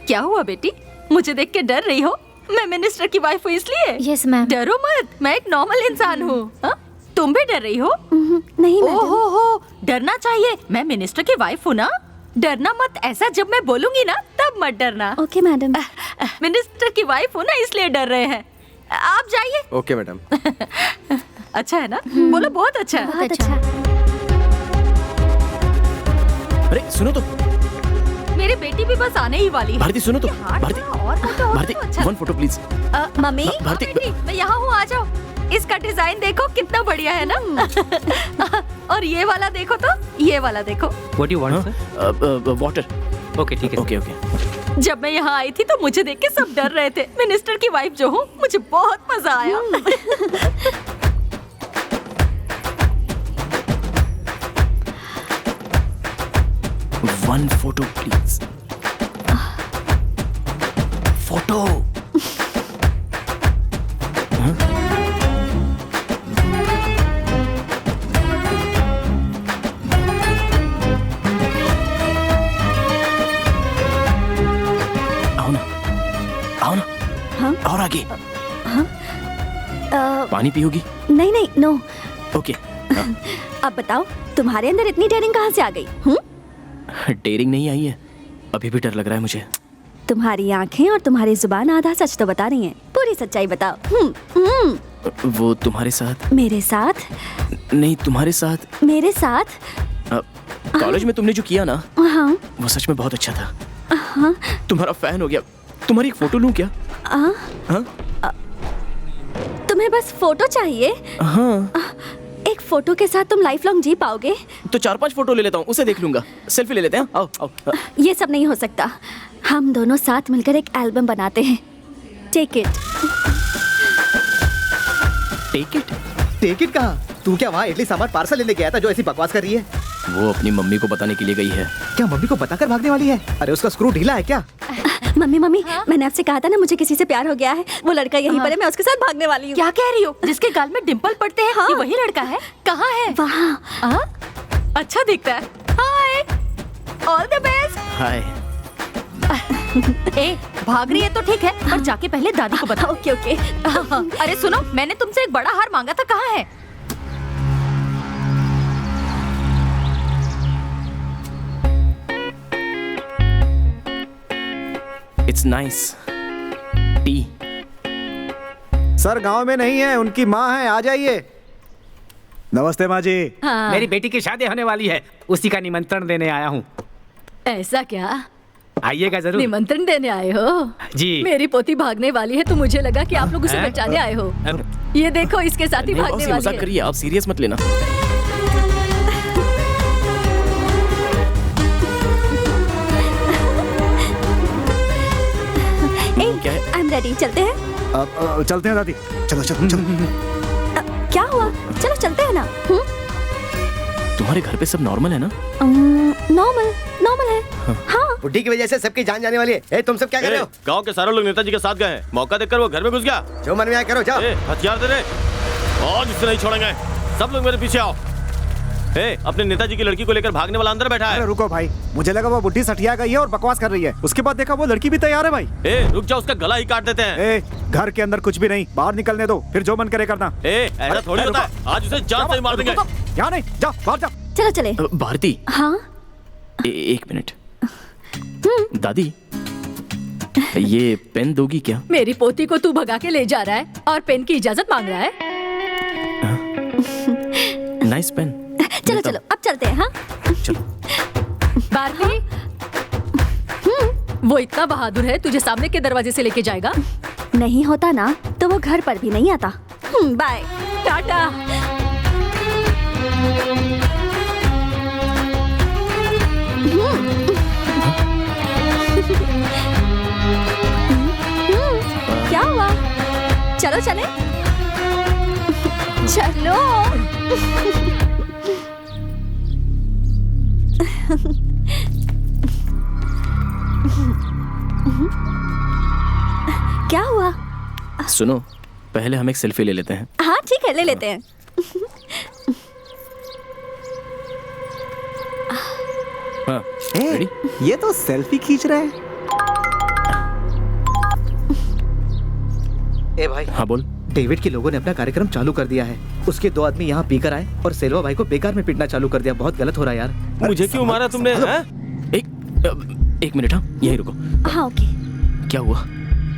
क्या हुआ बेटी, मुझे देख के डर रही हो? मैं मिनिस्टर की वाइफ हूँ इसलिए। Yes ma'am. डरो मत, मैं एक नॉर्मल इंसान हूँ। तुम भी डर रही हो? नहीं मैडम। हो, डरना चाहिए, मैं मिनिस्टर की वाइफ हूँ ना। डरना मत, ऐसा जब मैं बोलूंगी ना तब मत डरना। Okay madam. मिनिस्टर की वाइफ हूँ ना इसलिए डर रहे हैं। आप जाइए। Okay madam. अच्छा है ना? बोलो बहुत अच्छा है। बहुत अच्छा। अरे सुनो तो, मेरी बेटी भी बस आने ही वाली है। भारती सुनो तो, Bharti, Bharti, one photo please. Mummy, Bharti, मैं यहाँ हूँ, आ जाओ। इसका डिजाइन देखो कितना बढ़िया है ना। और ये वाला देखो तो, ये वाला देखो। What do you want, sir? Water. Okay ठीक है। ओके। जब मैं यहाँ आई थी तो मुझे देख के सब डर रहे थे। मिनिस्टर की वाइफ जो हूँ, मुझे बहुत मजा आया। One photo please. फोटो। आओ ना। हाँ? और आगे। हाँ? पानी पियोगी? नहीं, नो। ओके। अब बताओ, तुम्हारे अंदर इतनी डेयरिंग कहाँ से आ गई? डेयरिंग नहीं आई है, अभी भी डर लग रहा है मुझे। तुम्हारी आंखें और तुम्हारी जुबान आधा सच तो बता रही हैं। पूरी सच्चाई बताओ। वो तुम्हारे साथ? मेरे साथ? नहीं, तुम्हारे साथ। मेरे साथ? कॉलेज में तुमने जो किया ना, हाँ। वो सच में बहुत अच्छा था। हाँ। तुम्हारा फैन हो गया। तुम्हारी एक फोटो लूं क्या? हाँ? तुम्हें बस फोटो चाहिए? हाँ। एक फोटो के साथ तुम लाइफ लॉन्ग जी पाओगे? तो 4-5 फोटो ले लेता हूँ, उसे देख लूंगा। सेल्फी ले लेते हैं। आओ। ये सब नहीं हो सकता। हम दोनों साथ मिलकर एक एल्बम बनाते हैं। Take it. Take it? Take it कहाँ? तू क्या वहाँ इडली सांभर पार्सल लेने गया था जो ऐसी बकवास कर रही है? वो अपनी मम्मी को बताने के लिए गई है। क्या मम्मी को बताकर भागने वाली है? अरे उसका स्क्रू ढीला है क्या? मम्मी, मैंने आपसे कहा था ना मुझे किसी से प्यार हो गया है। वो लड़का यहीं पर है, मैं उसके साथ भागने वाली हूँ। क्या कह रही हो? जिसके गाल में डिंपल पड़ते हैं, हाँ। ये वही लड़का है? कहाँ है? वहाँ। अच्छा दिखता है। Hi. All the best. Hi. ए, भाग रही है तो ठीक है, पर जाके पहले दादी को बताओ। Okay okay. अरे सुनो, मैंने तुमसे एक बड़ा हार मांगा था, कहाँ है? It's nice T. सर गांव में नहीं है, उनकी माँ है, आ जाइए। नमस्ते माँ जी। हाँ। मेरी बेटी की शादी होने वाली है, उसी का निमंत्रण देने आया हूँ। ऐसा क्या? आइएगा जरूर। निमंत्रण देने आए हो? जी। मेरी पोती भागने वाली है तो मुझे लगा कि आप लोग उसे बचाने आए हो। ये देखो, इसके साथ ही भागने वाली मजाक है। करिए, आप सीरियस मत लेना। आई एम रेडी, चलते हैं। चलते हैं दादी, चलो चलो चलो। क्या हुआ? चलो चलते हैं ना। तुम्हारे घर पे सब नॉर्मल है ना? नॉर्मल है। हाँ। बुढ़ी की वजह से सबकी जान जाने वाली है। ए, तुम सब क्या कर रहे हो? गांव के सारे लोग नेताजी के साथ गए हैं, मौका देखकर वो घर में घुस गया। जो मन में आया करो, जाओ। हथियार दे दे, और इसे नहीं छोड़ेंगे। सब लोग मेरे पीछे आओ। अपने नेताजी की लड़की को लेकर भागने वाला अंदर बैठा है। अरे रुको भाई, मुझे लगा वो बुढ़ी सठिया गई है और बकवास कर रही है। उसके बाद देखा वो लड़की भी तैयार है भाई। रुक जाओ, उसका गला ही काट देते हैं। घर के अंदर कुछ भी नहीं, बाहर निकलने दो, फिर जो मन करे करना। ऐसा थोड़ी होता है, आज उसे जान से ही मार देंगे। यहाँ नहीं, जाओ बाहर जाओ। चलो चले। भारती। हाँ। एक मिनट। दादी, ये पेन दोगी क्या? मेरी पोती को तू भगा के ले जा रहा है और पेन की इजाजत मांग रहा है? Nice pen. चलो चलो, अब चलते हैं। हाँ चलो। भारती, वो इतना बहादुर है, तुझे सामने के दरवाजे से लेके जाएगा? नहीं होता ना तो वो घर पर भी नहीं आता। बाय। टाटा। क्या हुआ? चलो चले। चलो। क्या हुआ? सुनो, पहले हम एक सेल्फी ले लेते हैं। हाँ ठीक है, ले लेते हैं। हाँ, रेडी? ये तो सेल्फी खींच रहे हैं। ए भाई। हाँ बोल। डेविड के लोगों ने अपना कार्यक्रम चालू कर दिया है। उसके 2 आदमी यहाँ पीकर आए और सेल्वा भाई को बेकार में पीटना चालू कर दिया। बहुत गलत हो रहा है यार। मुझे क्यों मारा तुमने? एक मिनट, हाँ यहीं रुको। हाँ ओके। क्या हुआ?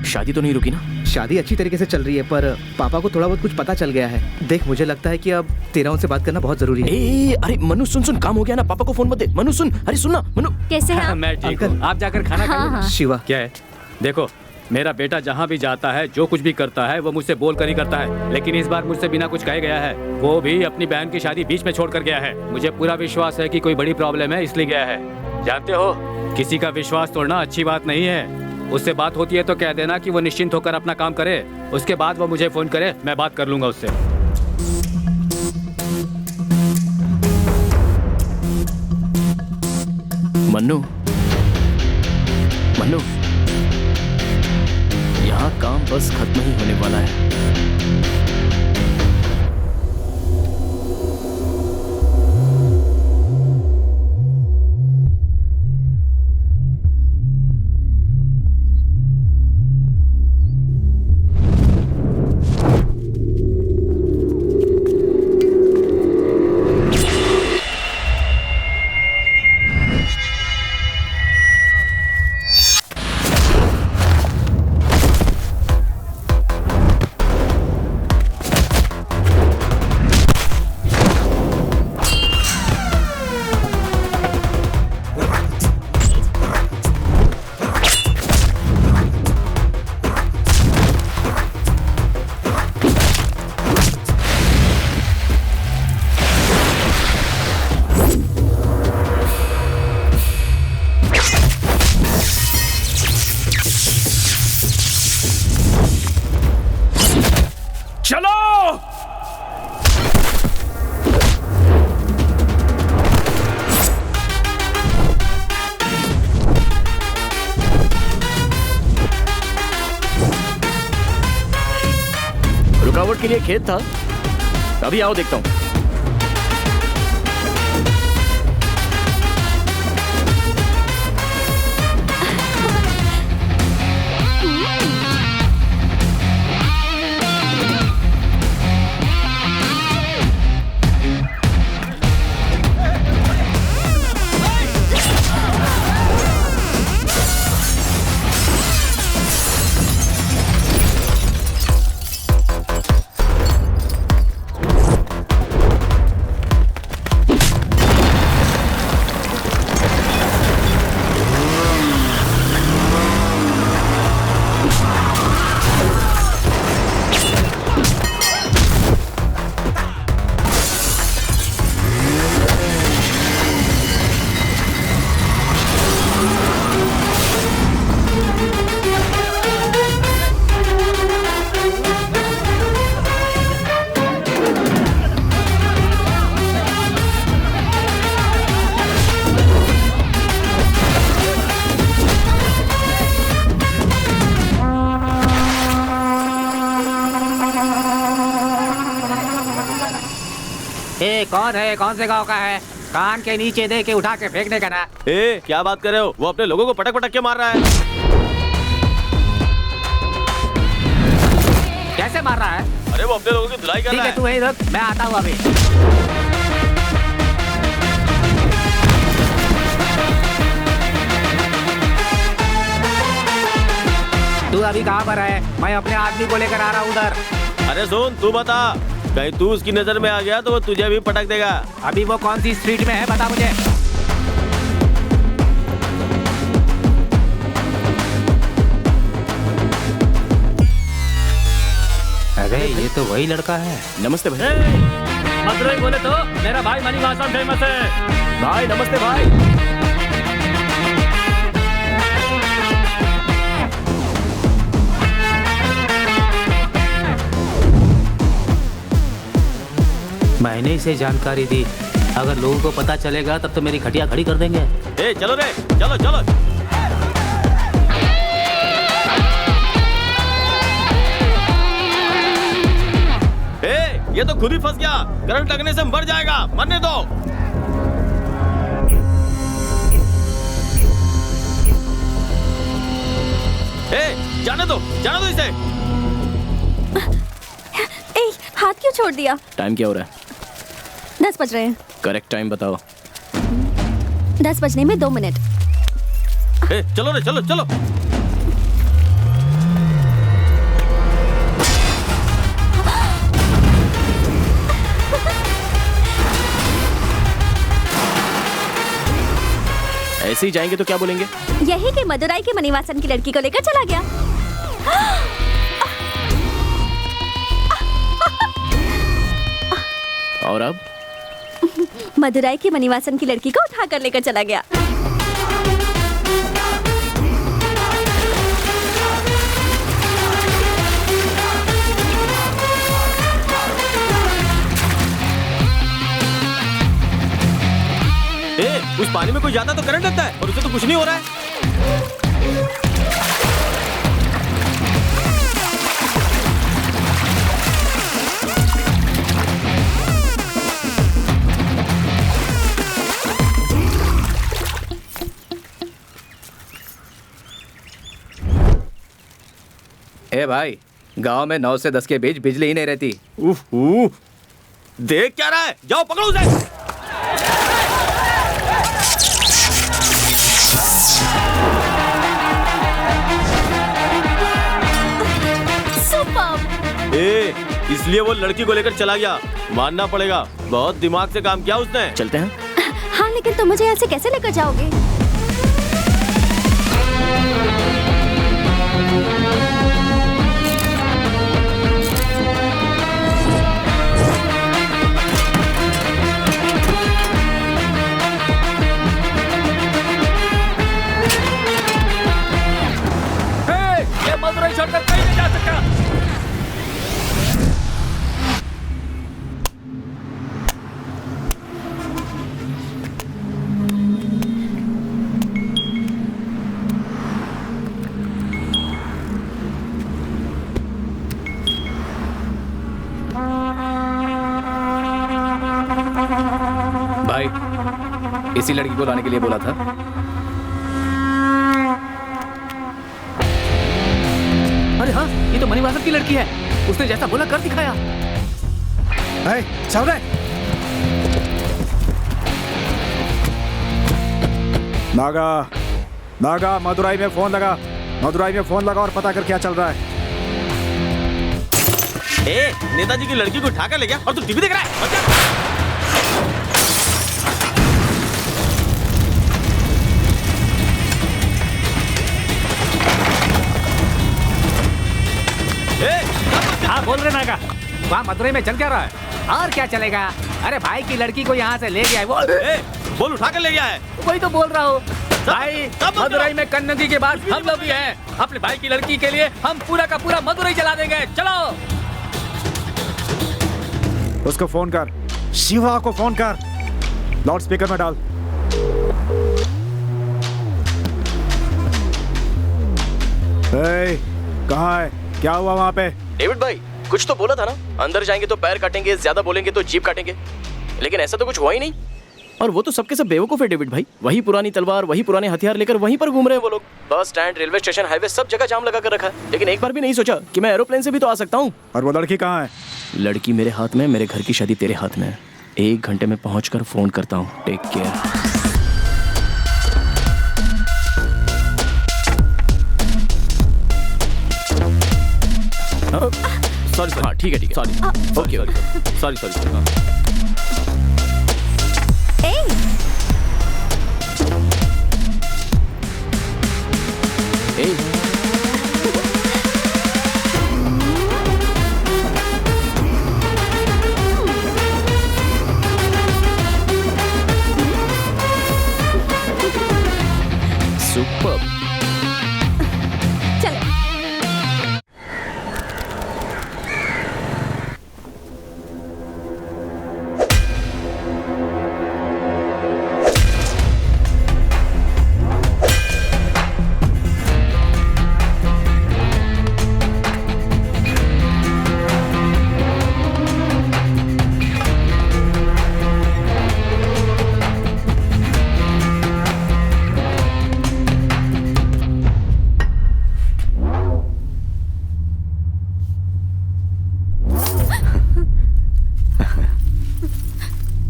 शादी तो नहीं रुकी ना? शादी अच्छी तरीके से चल रही है, पर पापा को थोड़ा बहुत कुछ पता चल गया है। देख, मुझे लगता है कि अब तेरा उनसे बात करना बहुत जरूरी है। अरे मनु सुन, काम हो गया ना, पापा को फोन मत दे। मनु सुन, अरे सुन ना मनु। कैसे हैं आप? मैं ठीक हूँ, आप जाकर खाना खा लीजिए। शिवा। क्या है? देखो, मेरा बेटा जहाँ भी जाता है, जो कुछ भी करता है, वो मुझसे बोल कर ही करता है। लेकिन इस बार मुझसे बिना कुछ कहे गया है। वो भी अपनी बहन की शादी बीच में छोड़ कर गया है। मुझे पूरा विश्वास है कि कोई बड़ी प्रॉब्लम है, इसलिए गया है। जानते हो, किसी का विश्वास तोड़ना अच्छी बात नहीं है। उससे बात होती है तो कह देना कि वो निश्चिंत होकर अपना काम करे। उसके बाद वो मुझे फोन करे, मैं बात कर लूंगा उससे। मन्नू, मन्नू, यहाँ काम बस खत्म ही होने वाला है। रुकावट के लिए खेत था, अभी आओ देखता हूं। कौन है, कौन से गांव का है? कान के नीचे दे के उठा के फेंकने का ना। ए, क्या बात कर रहे हो? वो अपने लोगों को पटक पटक के मार रहा है। कैसे मार रहा है? अरे वो अपने लोगों की धुलाई कर रहा है। ठीक है, तू यहीं रुक, मैं आता हूँ अभी। तू अभी कहाँ पर है? मैं अपने आदमी को लेकर आ रहा हूँ उधर। अरे सुन, तू बता, कहीं तू उसकी नजर में आ गया तो वो तुझे भी पटक देगा। अभी वो कौन सी स्ट्रीट में है, बता मुझे। अरे ये तो वही लड़का है। नमस्ते भाई। मदुरई बोले तो मेरा भाई मणिवासन फेमस है। भाई नमस्ते भाई। मैंने इसे जानकारी दी, अगर लोगों को पता चलेगा तब तो मेरी खटिया खड़ी कर देंगे। ए, चलो रे, चलो चलो। ए, ये तो खुद ही फंस गया, करंट लगने से मर जाएगा, मरने दो। ए, जाने दो इसे। ए, हाथ क्यों छोड़ दिया? टाइम क्या हो रहा है? 10 बज रहे हैं। करेक्ट टाइम बताओ। 10 बजने में 2 मिनट। ए, चलो रे, चलो चलो। ऐसे ही जाएंगे तो क्या बोलेंगे? यही कि मदुराई के मणिवासन की लड़की को लेकर चला गया। और अब? मदुराई की मणिवासन की लड़की को उठा कर लेकर चला गया। ए, उस पानी में कोई जाता तो करंट लगता है और उसे तो कुछ नहीं हो रहा है। ए भाई, गांव में 9 से 10 के बीच बिजली ही नहीं रहती। देख क्या रहा है, जाओ पकड़ो उसे। ए, इसलिए वो लड़की को लेकर चला गया, मानना पड़ेगा, बहुत दिमाग से काम किया उसने। चलते हैं। हाँ, लेकिन तुम मुझे यहाँ से कैसे लेकर जाओगे? ये मदुरई छोड़कर कहीं नहीं जा सकता। भाई, इसी लड़की को लाने के लिए बोला था। अरे हाँ, ये तो मणिवासन की लड़की है। उसने जैसा बोला कर दिखाया। चल रहे। नागा, मदुराई में फोन लगा। मदुराई में फोन लगा और पता कर क्या चल रहा है। ए, नेताजी की लड़की को उठा कर ले गया और तू टीवी देख रहा है। हाँ बोल रहे नागा, वहाँ मदुरई में चल क्या रहा है? और क्या चलेगा? अरे भाई की लड़की को यहाँ से ले गया है। बोल उठा कर ले गया है। वही तो बोल रहा हूँ भाई, मदुरई में कन्नगी के बाद हम लोग भी हैं। अपने भाई की लड़की के लिए हम पूरा का पूरा मदुरई जला देंगे। चलो उसको फोन कर, शिवा को फोन कर, लाउड स्पीकर में डाल। कहाँ है? क्या हुआ वहाँ पे? डेविड भाई, कुछ तो बोला था ना, अंदर जाएंगे तो पैर काटेंगे, ज्यादा बोलेंगे तो जीभ काटेंगे। लेकिन ऐसा तो कुछ हुआ ही नहीं। और वो तो सबके सब बेवकूफ है डेविड भाई। वही पुरानी तलवार, वही पुराने हथियार लेकर वहीं पर घूम रहे हैं वो लोग। Bus stand, railway station, highway, सब जगह जाम लगा कर रखा है। लेकिन एक बार भी नहीं सोचा कि मैं एरोप्लेन से भी तो आ सकता हूँ। और वो लड़की कहाँ है? लड़की मेरे हाथ में, मेरे घर की शादी तेरे हाथ में है। 1 घंटे में पहुंचकर फोन करता हूँ। Take care. सॉरी हाँ ठीक है sorry. Okay sorry sorry. Super. चलो।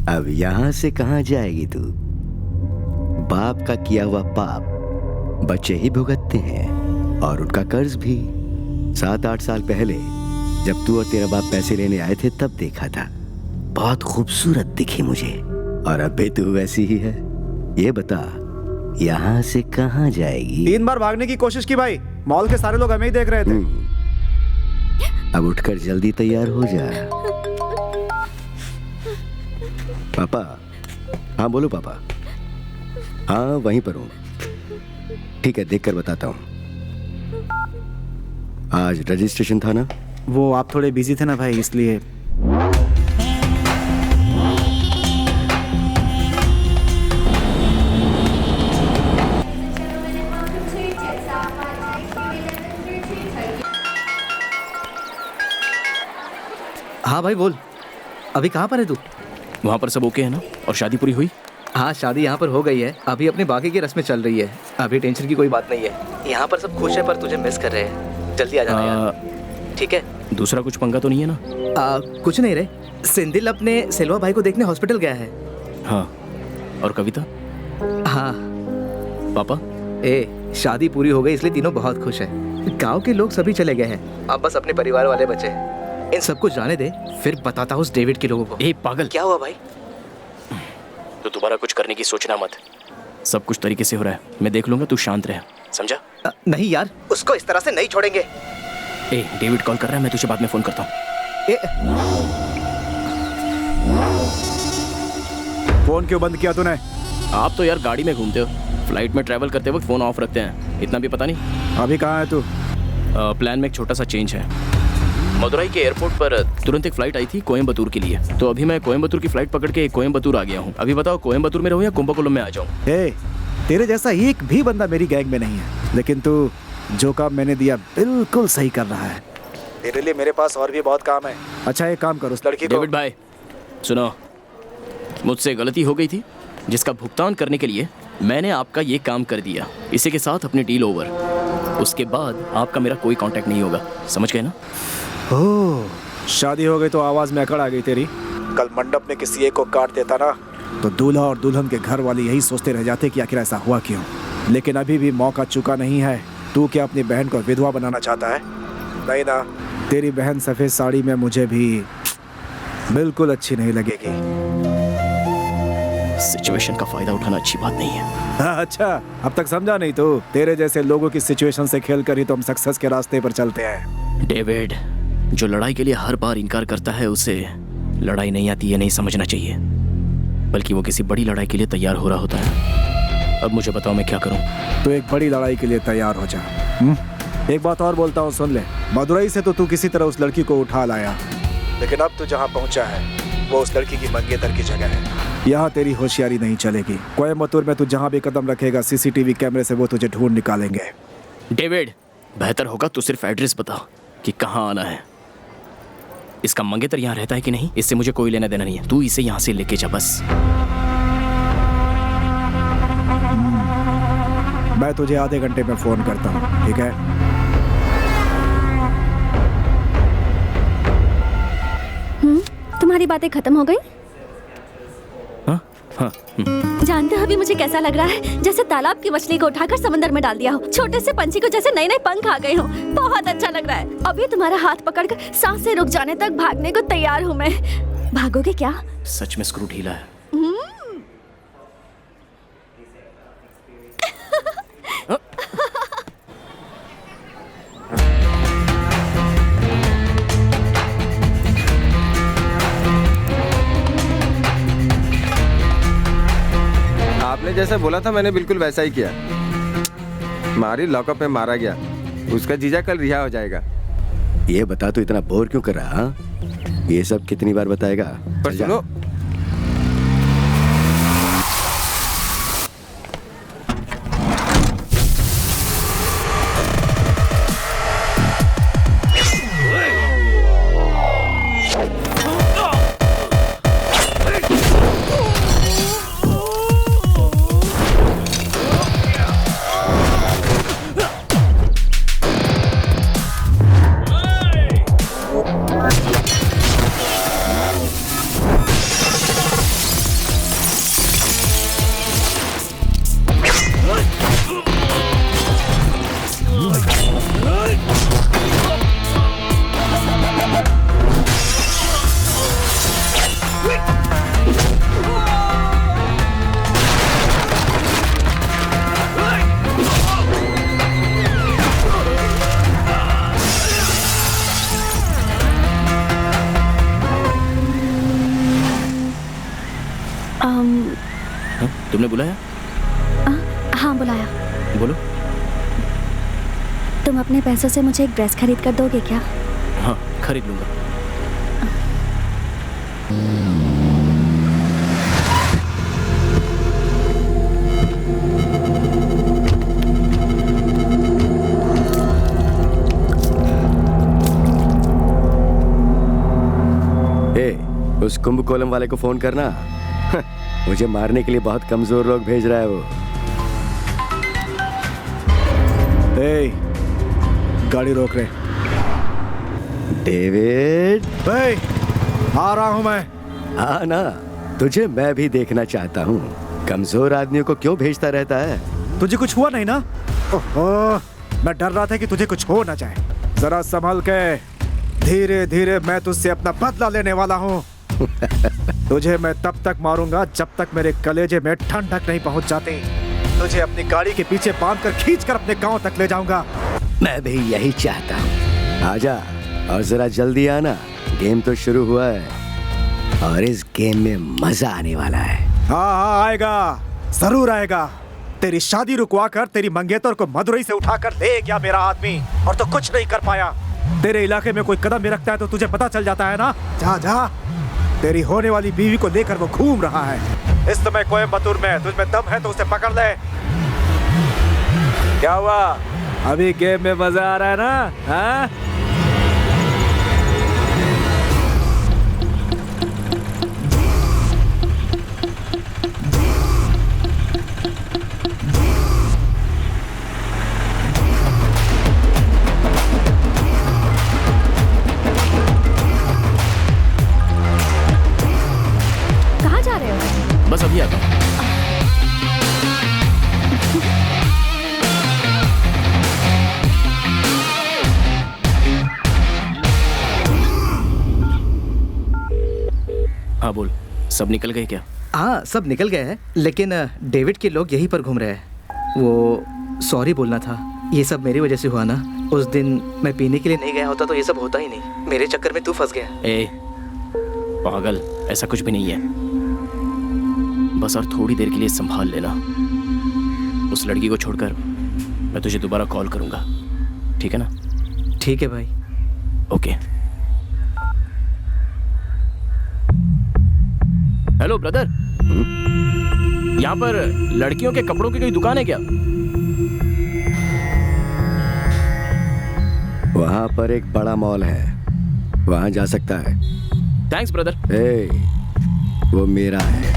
अब यहाँ से कहाँ जाएगी तू? बाप का किया हुआ पाप बच्चे ही भुगतते हैं, और उनका कर्ज भी। 7-8 साल पहले जब तू और तेरा बाप पैसे लेने आए थे तब देखा था। बहुत खूबसूरत दिखी मुझे, और अब भी तू वैसी ही है। ये बता, यहाँ से कहाँ जाएगी? 3 बार भागने की कोशिश की भाई, मॉल के सारे लोग हमें ही देख रहे थे। अब उठकर जल्दी तैयार हो जा। पापा। हाँ बोलो पापा। हाँ वहीं पर हूँ। ठीक है, देखकर बताता हूँ। आज रजिस्ट्रेशन था ना? वो आप थोड़े बिजी थे ना भाई, इसलिए। हाँ भाई बोल, अभी कहाँ पर है तू? वहाँ पर सब ओके है ना? और शादी पूरी हुई? हाँ शादी यहाँ पर हो गई है, अभी अपने बाकी की रस्में चल रही है। अभी टेंशन की कोई बात नहीं है। यहाँ पर सब खुश है, पर तुझे मिस कर रहे हैं। जल्दी आ जाना यार। ठीक है? दूसरा कुछ पंगा तो नहीं है ना? कुछ नहीं रे, सिंधिल अपने सेल्वा भाई को देखने हॉस्पिटल गया है। हाँ, और कविता? हाँ। पापा? शादी पूरी हो गई इसलिए तीनों बहुत खुश है। गाँव के लोग सभी चले गए हैं, अब बस अपने परिवार वाले बचे हैं। इन सबको जाने दे, फिर बताता हूँ उस डेविड के लोगों को। पागल, क्या हुआ भाई? तो दोबारा कुछ करने की सोचना मत। सब कुछ तरीके से हो रहा है, मैं देख लूंगा, तू शांत रह, समझा? नहीं यार, उसको इस तरह से नहीं छोड़ेंगे। डेविड कॉल कर रहा है, मैं तुझे बाद में फोन करता हूँ। फोन क्यों बंद किया तूने? आप तो यार गाड़ी में घूमते हो, फ्लाइट में ट्रैवल करते वक्त फोन ऑफ रखते हैं, इतना भी पता नहीं। अभी कहाँ है तू? प्लान में एक छोटा सा चेंज है। मदुरई के एयरपोर्ट पर तुरंत एक फ्लाइट आई थी कोयम्बतूर के लिए, तो अभी मैं कोयम्बतूर की फ्लाइट पकड़ के कोयम्बतूर आ गया हूँ। अभी बताओ कोयम्बतूर में रहूँ या कुंभकोणम में आ जाऊँ? तेरे जैसा एक भी बंदा मेरी गैंग में नहीं है, लेकिन तू जो काम मैंने दिया बिल्कुल सही कर रहा है। तेरे लिए मेरे पास और भी बहुत काम है। अच्छा एक काम करो, उस लड़की को। डेविड भाई सुनो, मुझसे गलती हो गई थी, जिसका भुगतान करने के लिए मैंने आपका ये काम कर दिया। इसी के साथ अपनी डील ओवर। उसके बाद आपका मेरा कोई कांटेक्ट नहीं होगा, समझ गए ना? ओह, शादी हो गई तो आवाज में अकड़ आ गई तेरी। कल मंडप में किसी एक को काट देता ना, तो दूल्हा और दुल्हन के घर वाले यही सोचते रह जाते कि आखिर ऐसा हुआ क्यों। लेकिन अभी भी मौका चुका नहीं है। तू क्या अपनी बहन को विधवा बनाना चाहता है? नहीं ना, तेरी बहन सफेद साड़ी में मुझे भी बिल्कुल अच्छी नहीं लगेगी। सिचुएशन का फायदा उठाना अच्छी बात नहीं है। अच्छा, अब तक समझा नहीं तो? तेरे जैसे लोगों की सिचुएशन से खेलकर ही तो हम सक्सेस के रास्ते पर चलते हैं। डेविड, जो लड़ाई के लिए हर बार इनकार करता है उसे लड़ाई नहीं आती है नहीं समझना चाहिए, बल्कि वो किसी बड़ी लड़ाई के लिए तैयार हो रहा होता है। अब मुझे बताओ मैं क्या करूं? तो एक बड़ी लड़ाई के लिए तैयार हो जा। एक बात और बोलता हूँ, सुन ले। मदुरई से तो तू किसी तरह उस लड़की को उठा लाया, लेकिन अब तू जहाँ पहुँचा है वो उस लड़की की मंगेतर की जगह है। यहाँ तेरी होशियारी नहीं चलेगी। कोयम्बतूर में तू जहाँ भी कदम रखेगा सीसीटीवी कैमरे से वो तुझे ढूंढ निकालेंगे। डेविड, बेहतर होगा तू सिर्फ एड्रेस बता कि कहाँ आना है। इसका मंगेतर यहाँ रहता है कि नहीं इससे मुझे कोई लेना देना नहीं है। तू इसे यहाँ से लेके जा बस। मैं तुझे आधे घंटे में फोन करता हूँ, ठीक है? तुम्हारी बातें खत्म हो गई? हाँ। जानते हो अभी मुझे कैसा लग रहा है? जैसे तालाब की मछली को उठाकर समंदर में डाल दिया हो, छोटे से पंछी को जैसे नए नए पंख आ गए हो। बहुत अच्छा लग रहा है। अभी तुम्हारा हाथ पकड़कर सांसें रुक जाने तक भागने को तैयार हूँ मैं। भागोगे क्या? सच में स्क्रू ढीला है। आपने जैसा बोला था मैंने बिल्कुल वैसा ही किया। मारी लॉकअप में मारा गया। उसका जीजा कल रिहा हो जाएगा। ये बता तो इतना बोर क्यों कर रहा? हाँ? ये सब कितनी बार बताएगा? पर सुनो, तुमने बुलाया? हाँ बुलाया। बोलो। तुम अपने पैसों से मुझे एक ड्रेस खरीद कर दोगे क्या? हाँ खरीद लूंगा। उस कुंभकोणम वाले को फोन करना। मुझे मारने के लिए बहुत कमजोर लोग भेज रहा है वो। गाड़ी रोक रहे। डेविड, आ रहा हूं मैं। हाँ ना, तुझे मैं भी देखना चाहता हूँ। कमजोर आदमियों को क्यों भेजता रहता है? तुझे कुछ हुआ नहीं ना? ओहो, मैं डर रहा था कि तुझे कुछ हो ना जाए। जरा संभल के, धीरे धीरे मैं तुझसे अपना बदला लेने वाला हूँ। तुझे मैं तब तक मारूंगा जब तक मेरे कलेजे में ठंडक नहीं पहुंच जाती। तुझे अपनी गाड़ी के पीछे बांधकर खींचकर अपने गांव तक ले जाऊंगा। मैं भी यही चाहता हूँ। आजा और जरा जल्दी आना। गेम तो शुरू हुआ है और इस गेम में मजा आने वाला है। हाँ आएगा, जरूर आएगा। तेरी शादी रुकवा कर तेरी मंगेतर को मदुरई से उठाकर ले गया मेरा आदमी, और तो कुछ नहीं कर पाया। तेरे इलाके में कोई कदम भी रखता है तो तुझे पता चल जाता है ना। जा जा, तेरी होने वाली बीवी को लेकर वो घूम रहा है इस समय कोयम्बतूर में। तुझमें दम है तो उसे पकड़ ले। क्या हुआ? अभी गेम में मजा आ रहा है ना? हाँ? बस अभी आता हूँ। हाँ बोल, सब निकल गए क्या? हाँ सब निकल गए हैं, लेकिन डेविड के लोग यहीं पर घूम रहे हैं। वो सॉरी बोलना था। ये सब मेरी वजह से हुआ ना। उस दिन मैं पीने के लिए नहीं गया होता तो ये सब होता ही नहीं। मेरे चक्कर में तू फंस गया। ए पागल, ऐसा कुछ भी नहीं है। बस और थोड़ी देर के लिए संभाल लेना। उस लड़की को छोड़कर मैं तुझे दोबारा कॉल करूंगा, ठीक है ना? ठीक है भाई। ओके। हेलो ब्रदर, यहाँ पर लड़कियों के कपड़ों की कोई दुकान है क्या? वहाँ पर एक बड़ा मॉल है। वहाँ जा सकता है। Thanks brother. वो मेरा है।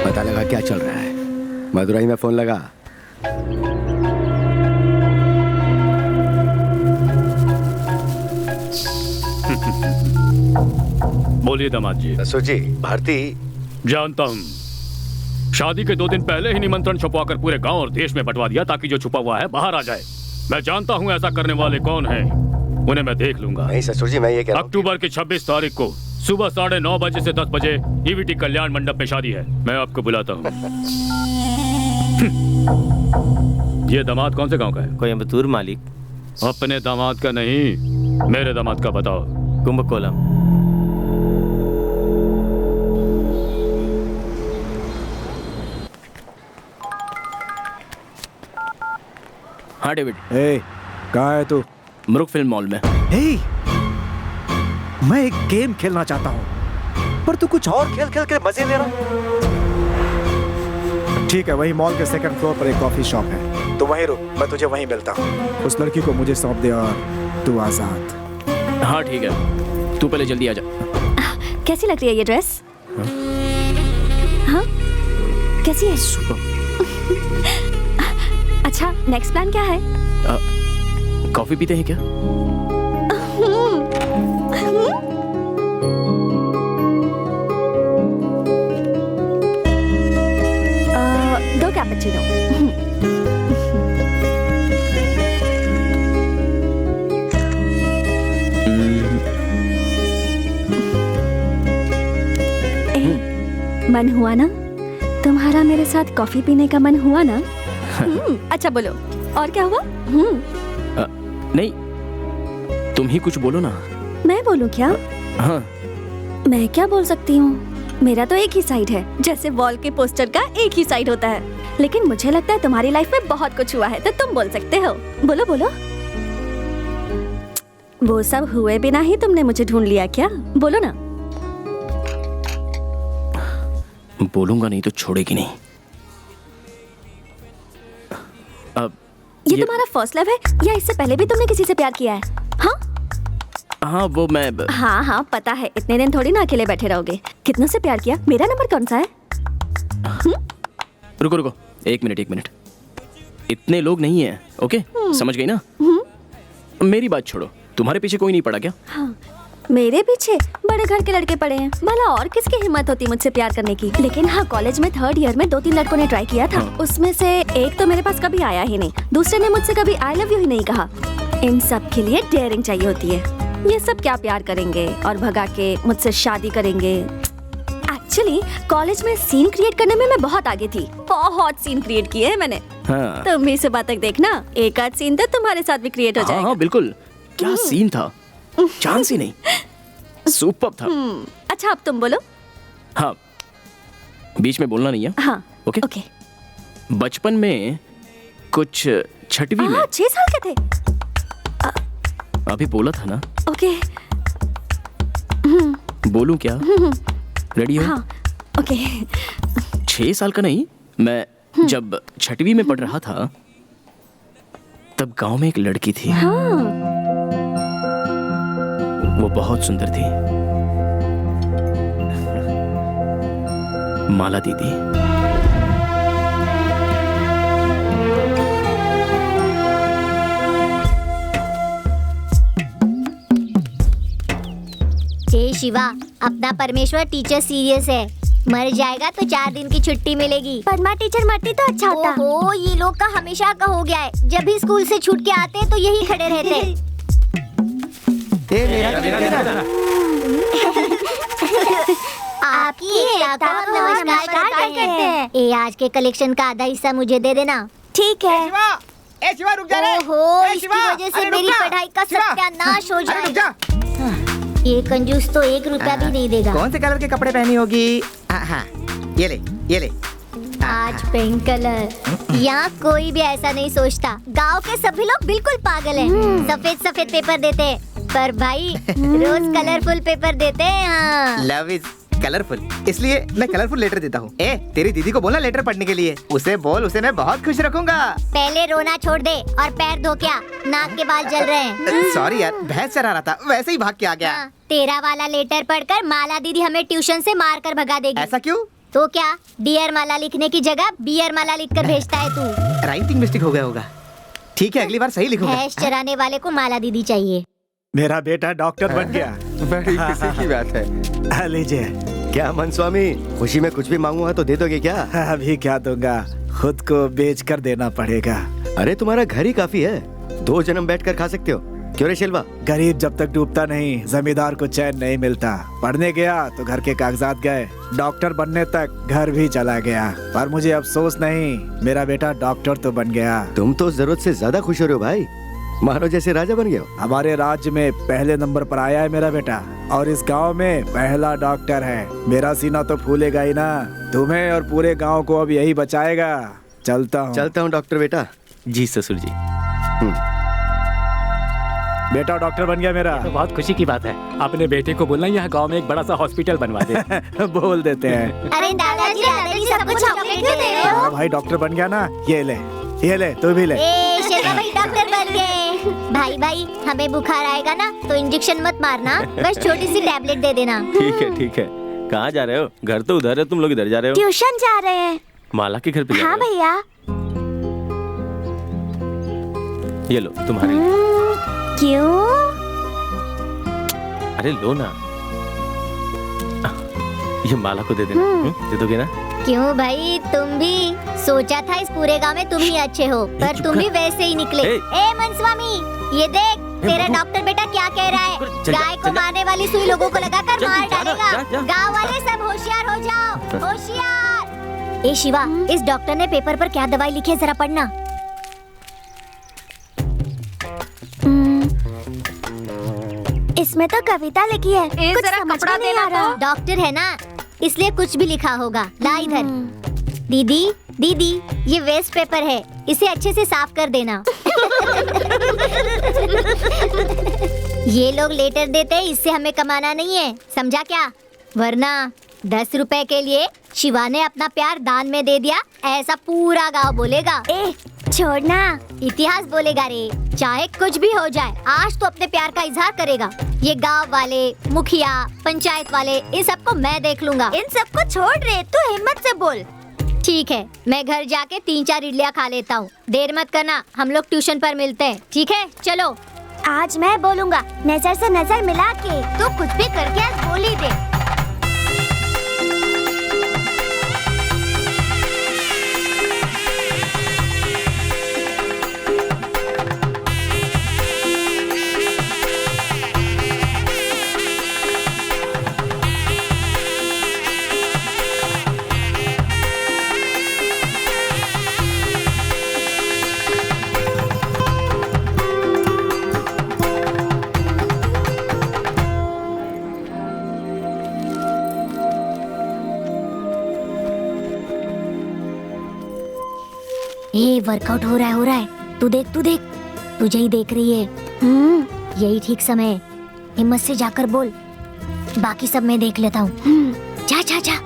पता लगा क्या चल रहा है? मदुरई में फोन लगा। बोलिए दामाद जी। ससुर जी, भारती। जानता हूँ। शादी के 2 दिन पहले ही निमंत्रण छुपवाकर पूरे गांव और देश में बंटवा दिया ताकि जो छुपा हुआ है बाहर आ जाए। मैं जानता हूँ ऐसा करने वाले कौन हैं। उन्हें मैं देख लूंगा। नहीं ससुर जी, मैं ये कह रहा हूं अक्टूबर की 26 तारीख को सुबह 9:30 बजे से 10 बजे ईवीटी कल्याण मंडप में शादी है। मैं आपको बुलाता हूँ। ये दामाद कौन से गांव का है? कोयम्बतूर मालिक। अपने दामाद का नहीं, मेरे दामाद का बताओ। कुंभकोलम। हाँ डेविड। कहाँ है तू? मुरुक फिल्म मॉल में। मैं एक गेम खेलना चाहता हूँ पर तू कुछ और खेल खेल के मजे ले रहा। ठीक है, वही मॉल के 2nd फ्लोर पर एक कॉफी शॉप है, तो वहीं रुक, मैं तुझे वहीं मिलता हूँ। उस लड़की को मुझे सौंप दे और तू आजाद। हाँ ठीक है, तू पहले जल्दी आ जा। कैसी लग रही है ये ड्रेस? हाँ कैसी है? अच्छा, नेक्स्ट प्लान क्या है? कॉफी पीते हैं क्या? दो कैपेचिनो। मन हुआ ना? तुम्हारा मेरे साथ कॉफी पीने का मन हुआ ना? अच्छा बोलो, और क्या हुआ? नहीं, तुम ही कुछ बोलो ना। मैं बोलूं क्या? हाँ। मैं क्या बोल सकती हूँ? मेरा तो एक ही साइड है, जैसे वॉल के पोस्टर का एक ही साइड होता है। लेकिन मुझे लगता है तुम्हारी लाइफ में बहुत कुछ हुआ है, तो तुम बोल सकते हो। बोलो बोलो। वो सब हुए बिना ही तुमने मुझे ढूंढ लिया क्या? बोलो ना। बोलूंगा नहीं तो छोड़ेगी नहीं। अब ये तुम्हारा फर्स्ट लव है या इससे पहले भी तुमने किसी से प्यार किया है? हाँ हाँ वो मैं हाँ पता है, इतने दिन थोड़ी ना अकेले बैठे रहोगे। कितनों से प्यार किया? मेरा नंबर कौन सा है? रुको रुको, एक मिनट। इतने लोग नहीं है, ओके? समझ गई ना? मेरी बात छोड़ो, तुम्हारे पीछे कोई नहीं पड़ा क्या? हाँ, मेरे पीछे बड़े घर के लड़के पड़े हैं। भला और किसकी हिम्मत होती मुझसे प्यार करने की? लेकिन हाँ, कॉलेज में 3rd ईयर में 2-3 लड़कों ने ट्राई किया था। उसमें से एक तो मेरे पास कभी आया ही नहीं, दूसरे ने मुझसे कभी आई लव यू ही नहीं कहा। इन सब के लिए डेयरिंग चाहिए होती है। ये सब क्या प्यार करेंगे और भगा के मुझसे शादी करेंगे? एक्चुअली कॉलेज में सीन क्रिएट करने में मैं बहुत आगे थी। बहुत सीन क्रिएट किए हैं मैंने। हाँ। तुम भी सुबह तक देखना, एक आध सीन तो तुम्हारे साथ भी क्रिएट हो जाएगा। हाँ बिल्कुल। क्या सीन था, चांस ही नहीं। सुपर था। अच्छा अब तुम बोलो। हाँ, बीच में बोलना नहीं है। हाँ ओके ओके। बचपन में कुछ 6वीं में 6 साल के थे। अभी बोला था ना। ओके। बोलूं क्या? रेडी हो? हाँ ओके। 6 साल का नहीं, मैं जब 6वीं में पढ़ रहा था तब गांव में एक लड़की थी। वो बहुत सुंदर थी, माला दीदी। हे शिवा, अपना परमेश्वर टीचर सीरियस है। मर जाएगा तो 4 दिन की छुट्टी मिलेगी। परमा टीचर मरती तो अच्छा होता। ओहो, ये लोग का हमेशा का हो गया है। जब भी स्कूल से छूट के आते हैं तो यही खड़े रहते हैं। आपकी नमस्कार करते हैं। ए, आज के कलेक्शन का आधा हिस्सा मुझे दे देना। ठीक है। शिवा रुक जा रे। ओहो, इसकी वजह से मेरी पढ़ाई का सत्यानाश हो जाएगा। ये कंजूस तो 1 रुपया भी नहीं देगा। कौन से कलर के कपड़े पहनी होगी? हाँ, ये ले। आज पिंक कलर। यहाँ कोई भी ऐसा नहीं सोचता। गांव के सभी लोग बिल्कुल पागल हैं। सफेद पेपर देते हैं, पर भाई रोज कलरफुल पेपर देते हैं। हाँ। लव इज कलरफुल, इसलिए मैं कलरफुल लेटर देता हूँ। ए, तेरी दीदी को बोलना लेटर पढ़ने के लिए। उसे बोल, उसे मैं बहुत खुश रखूंगा। पहले रोना छोड़ दे और पैर धो। क्या नाक के बाल जल रहे हैं? सॉरी यार, भैंस चरा रहा था, वैसे ही भाग के आ गया। तेरा वाला लेटर पढ़कर माला दीदी हमें ट्यूशन से मार कर भगा देगी। ऐसा क्यों? तो क्या डियर माला लिखने की जगह बियर माला लिखकर भेजता है तू? राइटिंग मिस्टेक हो गया होगा। ठीक है, अगली बार सही लिखूंगा। भैंस चराने वाले को माला दीदी चाहिए। मेरा बेटा डॉक्टर बन गया। बड़ी खुशी की बात है। लीजिए। क्या मन स्वामी, खुशी में कुछ भी मांगूंगा तो दे दोगे क्या? अभी क्या दूंगा, खुद को बेच कर देना पड़ेगा। अरे तुम्हारा घर ही काफी है, 2 जन्म बैठकर खा सकते हो। क्यों रे शेलवा? गरीब जब तक डूबता नहीं, जमींदार को चैन नहीं मिलता। पढ़ने गया तो घर के कागजात गए, डॉक्टर बनने तक घर भी चला गया। पर मुझे अफसोस नहीं, मेरा बेटा डॉक्टर तो बन गया। तुम तो जरूरत से ज्यादा खुश हो रहे हो भाई, मानो जैसे राजा बन गए हो। हमारे राज्य में पहले नंबर पर आया है मेरा बेटा, और इस गांव में पहला डॉक्टर है। मेरा सीना तो फूलेगा ही ना, तुम्हें और पूरे गांव को अब यही बचाएगा। चलता हूँ डॉक्टर बेटा। जी ससुर जी। बेटा डॉक्टर बन गया मेरा। तो बहुत खुशी की बात है। अपने बेटे को बोलना यहाँ गांव में एक बड़ा सा हॉस्पिटल बनवा दे। बोल देते हैं। अरे दादाजी दादाजी सबको चॉकलेट क्यों दे रहे हो? भाई डॉक्टर बन गया ना, ये ले तू भी ले। शेरा भाई डॉक्टर बन गए। भाई भाई हमें बुखार आएगा ना तो इंजेक्शन मत मारना, बस छोटी सी टैबलेट दे देना। ठीक है। कहाँ जा रहे हो? घर तो उधर है, तुम लोग इधर जा रहे हो? ट्यूशन जा रहे हैं। माला के घर पे जा हाँ रहे हो? भैया। ये लो तुम्हारे। क्यों? अरे लो ना, ये माला को दे देना। दे दोगे ना? क्यों भाई, तुम भी सोचा था इस पूरे गांव में तुम ही अच्छे हो, पर तुम भी वैसे ही निकले। ए मनस्वामी, ये देख तेरा डॉक्टर बेटा क्या कह रहा है। गाय को मारने वाली सुई लोगों को लगाकर मार डालेगा। गांव वाले सब होशियार हो जाओ, होशियार। ए शिवा, इस डॉक्टर ने पेपर पर क्या दवाई लिखी है जरा पढ़ना। इसमें तो कविता लिखी है, कुछ समझ में नहीं आ रहा। डॉक्टर है ना, इसलिए कुछ भी लिखा होगा। ला इधर। दीदी ये वेस्ट पेपर है, इसे अच्छे से साफ कर देना। ये लोग लेटर देते हैं, इससे हमें कमाना नहीं है, समझा क्या? वरना 10 रुपए के लिए शिवा ने अपना प्यार दान में दे दिया, ऐसा पूरा गांव बोलेगा। ए छोड़ना, इतिहास बोलेगा रे। चाहे कुछ भी हो जाए, आज तो अपने प्यार का इजहार करेगा। ये गांव वाले, मुखिया, पंचायत वाले, इन सबको मैं देख लूंगा। इन सबको छोड़ रे, तू हिम्मत से बोल। ठीक है, मैं घर जाके 3-4 इडलियाँ खा लेता हूँ। देर मत करना, हम लोग ट्यूशन पर मिलते हैं। ठीक है, चलो। आज मैं बोलूँगा, नजर से नजर मिला के। तू कुछ भी करके आज बोल ही दे। ये वर्कआउट हो रहा है। तू देख तुझे ही देख रही है। यही ठीक समय है, हिम्मत से जाकर बोल। बाकी सब मैं देख लेता हूँ। जा।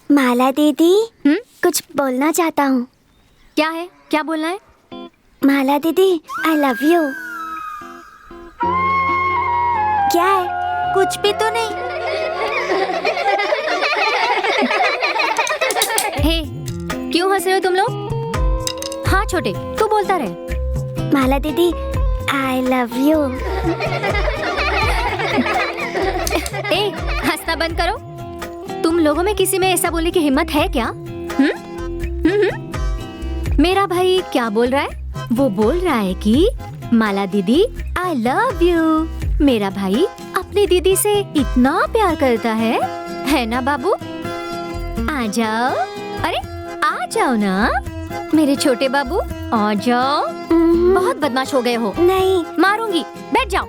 माला दीदी, कुछ बोलना चाहता हूँ। क्या है? क्या बोलना है? माला दीदी, आई लव यू। क्या है? कुछ भी तो नहीं। हे, क्यों हंस रहे हो तुम लोग? हाँ छोटे, तू बोलता रहे। माला दीदी, आई लव यू। ए, हंसना बंद करो। तुम लोगों में किसी में ऐसा बोलने की हिम्मत है क्या? मेरा भाई क्या बोल रहा है? वो बोल रहा है कि माला दीदी आई लव यू। मेरा भाई अपनी दीदी से इतना प्यार करता है ना बाबू? आ जाओ, अरे आ जाओ ना मेरे छोटे बाबू, आ जाओ। बहुत बदमाश हो गए हो। नहीं, मारूंगी, बैठ जाओ।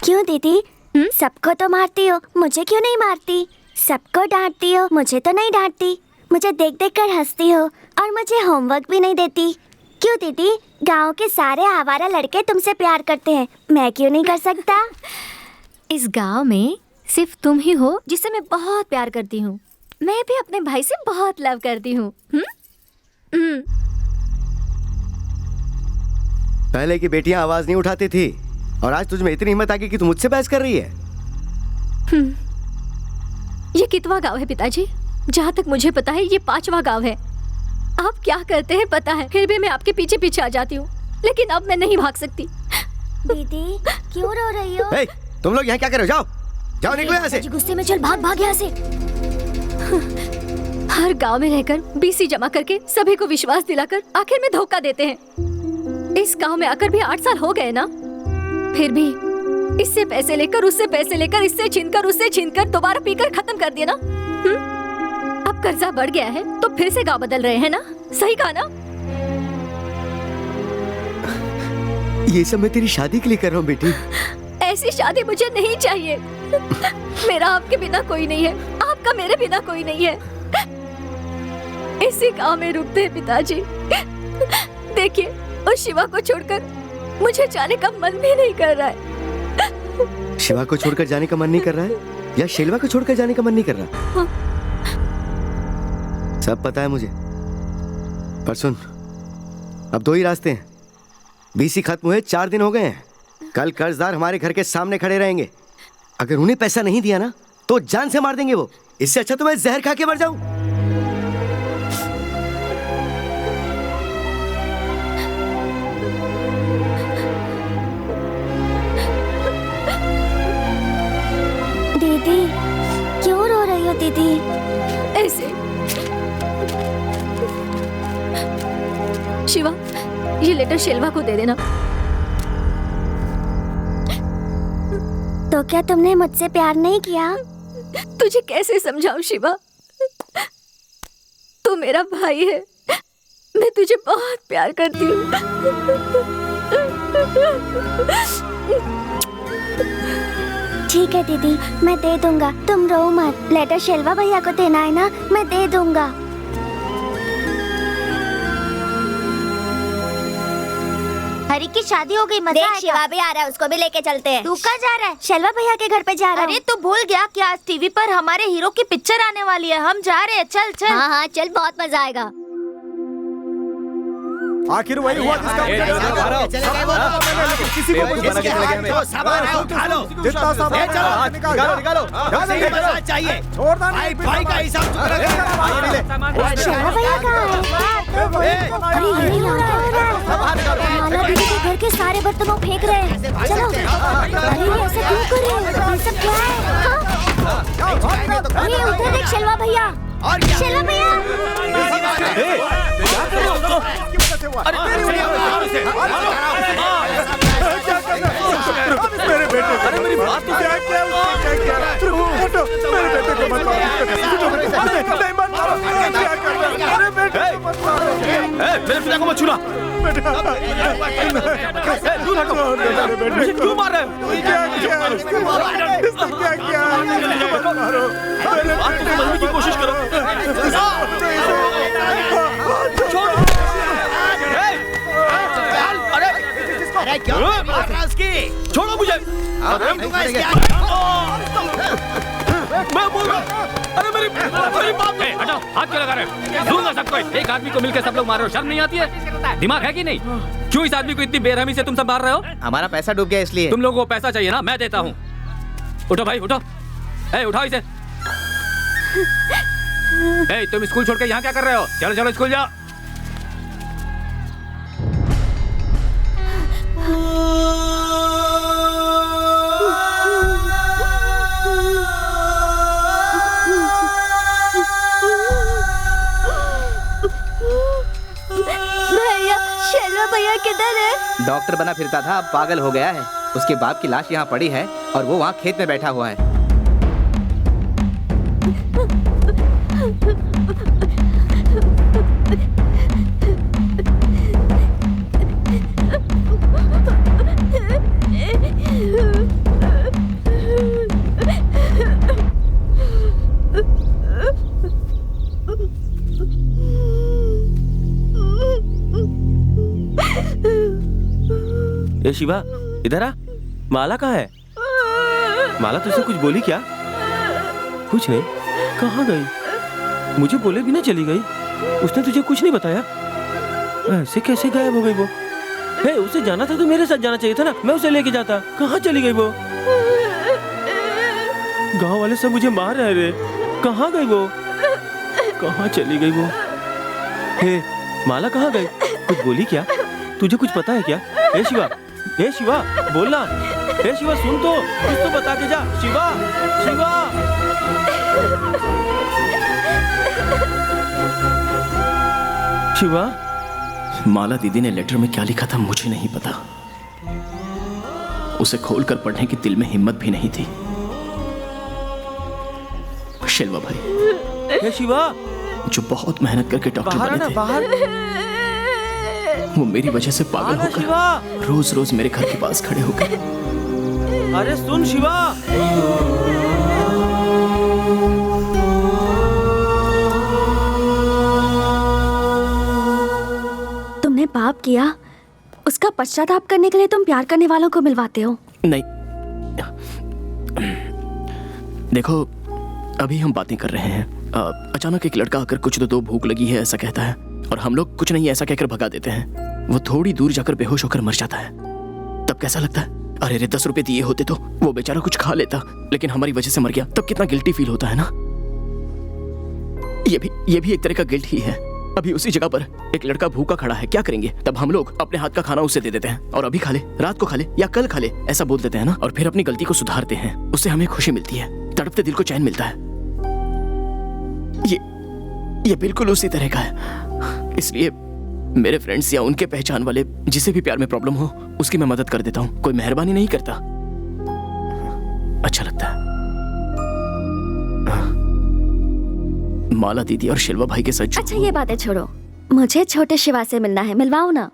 क्यों दीदी, सबको तो मारती हो, मुझे क्यों नहीं मारती? सबको डांटती हो, मुझे तो नहीं डांटती। मुझे देख देख कर हंसती हो और मुझे होमवर्क भी नहीं देती। क्यों दीदी? गांव के सारे आवारा लड़के तुमसे प्यार करते हैं, मैं क्यों नहीं कर सकता? इस गांव में सिर्फ तुम ही हो जिसे मैं बहुत प्यार करती हूँ। मैं भी अपने भाई से बहुत लव करती हूँ। पहले की बेटियां आवाज नहीं उठाती थी और आज तुझमें इतनी हिम्मत आ गई कि तू मुझसे बहस कर रही है। ये कितवा गांव है पिताजी? जहाँ तक मुझे पता है ये 5वां गांव है। आप क्या करते हैं पता है, फिर भी मैं आपके पीछे पीछे आ जाती हूँ, लेकिन अब मैं नहीं भाग सकती। दीदी क्यों रो रही हो? hey, तुम लोग यहाँ क्या कर रहे हो? जाओ जाओ, निकलो यहाँ से। गुस्से में चल भाग यहाँ से। हर गांव में रहकर बीसी जमा करके सभी को विश्वास दिलाकर आखिर में धोखा देते हैं। इस गांव में आकर भी 8 साल हो गए ना, फिर भी इससे पैसे लेकर उससे पैसे लेकर इससे छीनकर उससे छीनकर दोबारा पीकर खत्म कर दिया ना। अब कर्जा बढ़ गया है तो फिर से गांव बदल रहे हैं ना? सही कहा ना? ये सब मैं तेरी शादी के लिए कर रहा हूँ बेटी। ऐसी शादी मुझे नहीं चाहिए। मेरा आपके बिना कोई नहीं है, आपका मेरे बिना कोई नहीं है। इसी गांव में रुकते हैं पिताजी। देखिए उस शिवा को छोड़कर मुझे जाने का मन भी नहीं कर रहा है। शिवा को छोड़कर जाने का मन नहीं कर रहा है या शेलवा को छोड़कर जाने का मन नहीं कर रहा? हाँ। सब पता है मुझे, पर सुन, अब 2 ही रास्ते हैं। बीसी खत्म हुए 4 दिन हो गए हैं। कल कर्जदार हमारे घर के सामने खड़े रहेंगे। अगर उन्हें पैसा नहीं दिया ना तो जान से मार देंगे वो। इससे अच्छा तो मैं जहर खा के मर जाऊं। दीदी क्यों रो रही हो दीदी? ऐसे शिवा, ये लेटर शेलवा को दे देना। तो क्या तुमने मुझसे प्यार नहीं किया? तुझे कैसे समझाऊं शिवा? तू मेरा भाई है, मैं तुझे बहुत प्यार करती हूँ। ठीक है दीदी, मैं दे दूंगा, तुम रो मत। लेटर शेलवा भैया को देना है ना, मैं दे दूंगा। हरी की शादी हो गई, मजा आएगा। शिवा भी आ रहा है, उसको भी लेके चलते हैं। तू कहाँ जा रहा है? शेलवा भैया के घर पे जा रहा है। अरे तू भूल गया कि आज टीवी पर हमारे हीरो की पिक्चर आने वाली है, हम जा रहे हैं। चल चल। हाँ हाँ चल, बहुत मजा आएगा। आखिर वही हुआ जिसका किसी को कुछ बना के चले गए। सब आ रहे हो, खा लो जितना सब निकालो निकालो चाहिए। छोड़ दो भाई का हिसाब शेलवा भैया कहाँ है? अरे ये माला दीदी के घर के सारे बर्तनों फेंक रहे हैं। चलो। अरे ये ऐसा क्यों कर रहे हो? ये सब क्या है? अरे उधर देख शेलवा भैया। शेलवा भैया। मेरे बेटे, अरे मेरी बात तो क्या क्या मेरे बेटे को मत मारो। नहीं मत मारो, क्या कर रहे हो? अरे बेटे को मत मारो। मेरे पिता को मत छूना। दूर हटो। मेरे बेटे को क्यों मार रहे हो? क्या किया? इसने क्या किया? मत मारो। मेरे बात को समझने की कोशिश करो। अरे क्यों मार रहा है उसकी? छोड़ो मुझे। मैं बोल रहा हूँ। अरे मेरी बात। हटाओ, हाथ क्यों लगा रहे हो? दूंगा सबको। एक आदमी को मिलकर सब लोग मार रहे हो, शर्म नहीं आती है? दिमाग है कि नहीं? क्यों इस आदमी को इतनी बेरहमी से तुम सब मार रहे हो? हमारा पैसा डूब गया इसलिए। तुम लोगों को पैसा चाहिए ना, मैं देता हूँ। उठो भाई उठो। उठाओ इसे। तुम स्कूल छोड़ के यहाँ क्या कर रहे हो? चलो चलो स्कूल जाओ। भैया, शेलवा भैया किधर है? डॉक्टर बना फिरता था, अब पागल हो गया है। उसके बाप की लाश यहाँ पड़ी है और वो वहाँ खेत में बैठा हुआ है। ए शिवा, इधर आ। माला कहाँ है? माला तुझसे कुछ बोली क्या? कुछ नहीं। कहाँ गई? मुझे बोले बिना चली गई। उसने तुझे कुछ नहीं बताया? ऐसे कैसे गायब हो गई वो? हे, उसे जाना था तो मेरे साथ जाना चाहिए था ना, मैं उसे लेके जाता। कहाँ चली गई वो? गांव वाले सब मुझे मार रहे रे। कहाँ गई वो? कहाँ चली गई वो? हे, माला कहाँ गई? कुछ बोली क्या? तुझे कुछ पता है क्या? हे शिवा, हे शिवा, बोलना। हे शिवा, सुन तो, कुछ तो बता के जा। शिवा, शिवा। शिवा। माला दीदी ने लेटर में क्या लिखा था मुझे नहीं पता। उसे खोलकर पढ़ने की दिल में हिम्मत भी नहीं थी। शिल्वा भाई, हे शिवा, जो बहुत मेहनत करके डॉक्टर बने थे, बाहर। वो मेरी वजह से पागल होकर रोज रोज मेरे घर के पास खड़े हो गए। अरे सुन शिवा। तुमने पाप किया, उसका पश्चाताप करने के लिए तुम प्यार करने वालों को मिलवाते हो। नहीं, देखो अभी हम बातें कर रहे हैं। अचानक एक लड़का आकर कुछ तो भूख लगी है ऐसा कहता है, और हम लोग कुछ नहीं ऐसा कहकर भगा देते हैं। वो थोड़ी दूर जाकर बेहोश होकर मर जाता है। तब कैसा लगता है? अरे रे, 10 रुपए दिए होते तो वो बेचारा कुछ खा लेता, लेकिन हमारी वजह से मर गया। तब कितना गिल्टी फील होता है ना। ये भी एक तरह का गिल्ट ही है। अभी उसी जगह पर एक लड़का भूखा खड़ा है, क्या करेंगे? तब हम लोग अपने हाथ का खाना उसे दे देते हैं, और अभी खा ले, रात को खा ले या कल खा ले, ऐसा बोल देते हैं ना, और फिर अपनी गलती को सुधारते हैं। उससे हमें खुशी मिलती है, तड़पते दिल को चैन मिलता है। ये बिल्कुल उसी तरह का है। इसलिए मेरे फ्रेंड्स या उनके पहचान वाले जिसे भी प्यार में प्रॉब्लम हो, उसकी मैं मदद कर देता हूँ। कोई मेहरबानी नहीं करता, अच्छा लगता है। माला दीदी और शिल्वा भाई के साथ। अच्छा ये बातें छोड़ो, मुझे छोटे शिवा से मिलना है, मिलवाओ ना।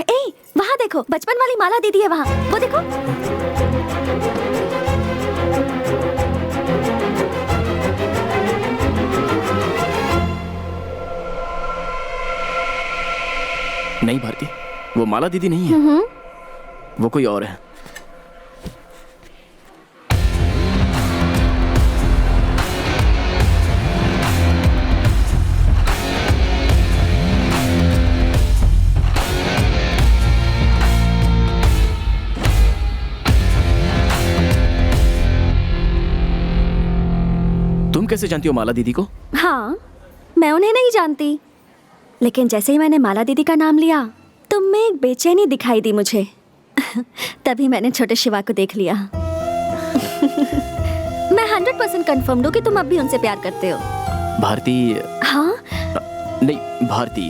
ए, वहाँ देखो, बचपन वाली माला दीदी है वहाँ, वो देखो। नहीं भारती, वो माला दीदी नहीं है, वो कोई और है। तुम कैसे जानती हो माला दीदी को? हाँ, मैं उन्हें नहीं जानती, लेकिन जैसे ही मैंने माला दीदी का नाम लिया, तुम में एक बेचैनी दिखाई दी मुझे। तभी मैंने छोटे शिवा को देख लिया। मैं 100% कंफर्म हूँ कि तुम अब भी उनसे प्यार करते हो। भारती? हाँ? नहीं भारती,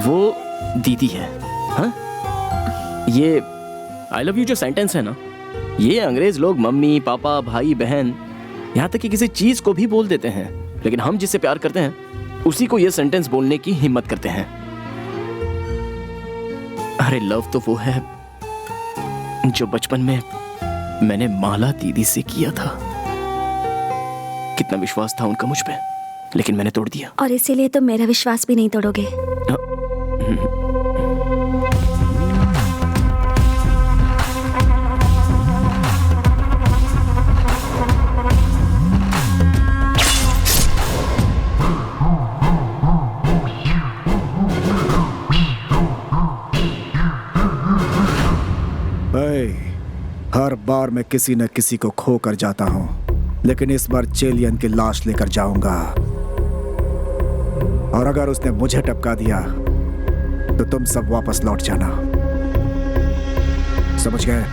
वो दीदी है। हाँ? ये आई लव यू जो सेंटेंस है ना, ये अंग्रेज लोग मम्मी, पापा, भाई, बहन, यहाँ तक कि किसी चीज को भी बोल देते हैं, लेकिन हम जिससे प्यार करते हैं उसी को ये सेंटेंस बोलने की हिम्मत करते हैं। अरे लव तो वो है जो बचपन में मैंने माला दीदी से किया था। कितना विश्वास था उनका मुझ पे, लेकिन मैंने तोड़ दिया। और इसीलिए तुम मेरा विश्वास भी नहीं तोड़ोगे। हर बार मैं किसी न किसी को खो कर जाता हूं, लेकिन इस बार चेलियन की लाश लेकर जाऊंगा, और अगर उसने मुझे टपका दिया तो तुम सब वापस लौट जाना। समझ गए?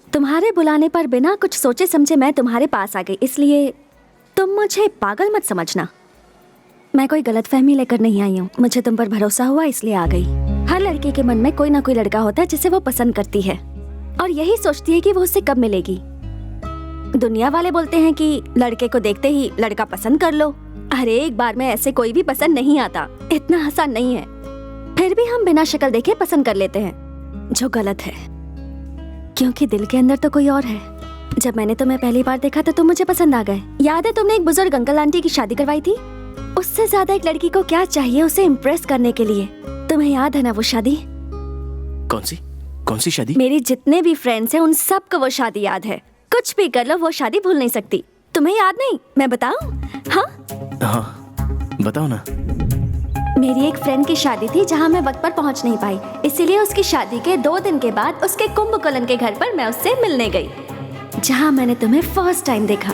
तुम्हारे बुलाने पर बिना कुछ सोचे समझे मैं तुम्हारे पास आ गई, इसलिए तुम मुझे पागल मत समझना। मैं कोई गलतफहमी लेकर नहीं आई हूँ, मुझे तुम पर भरोसा हुआ इसलिए आ गई। हर लड़की के मन में कोई ना कोई लड़का होता है जिसे वो पसंद करती है, और यही सोचती है कि वो उससे कब मिलेगी। दुनिया वाले बोलते हैं कि लड़के को देखते ही लड़का पसंद कर लो। अरे एक बार में ऐसे कोई भी पसंद नहीं आता, इतना आसान नहीं है। फिर भी हम बिना शक्ल देखे पसंद कर लेते हैं, जो गलत है, क्योंकि दिल के अंदर तो कोई और है। जब मैंने तुम्हें पहली बार देखा तो तुम मुझे पसंद आ गए। याद है तुमने एक बुजुर्ग अंकल आंटी की शादी करवाई थी? उससे ज्यादा एक लड़की को क्या चाहिए उसे इम्प्रेस करने के लिए? तुम्हें याद है ना वो शादी? कौन सी शादी? मेरी जितने भी फ्रेंड्स हैं उन सबको वो शादी याद है। कुछ भी कर लो वो शादी भूल नहीं सकती। तुम्हें याद नहीं? मैं बताऊं? हाँ बताओ ना। मेरी एक फ्रेंड की शादी थी जहां मैं वक्त पर पहुंच नहीं पाई, इसीलिए उसकी शादी के 2 दिन के बाद उसके कुंभकोणम के घर पर मैं उससे मिलने गई, जहां मैंने तुम्हें फर्स्ट टाइम देखा।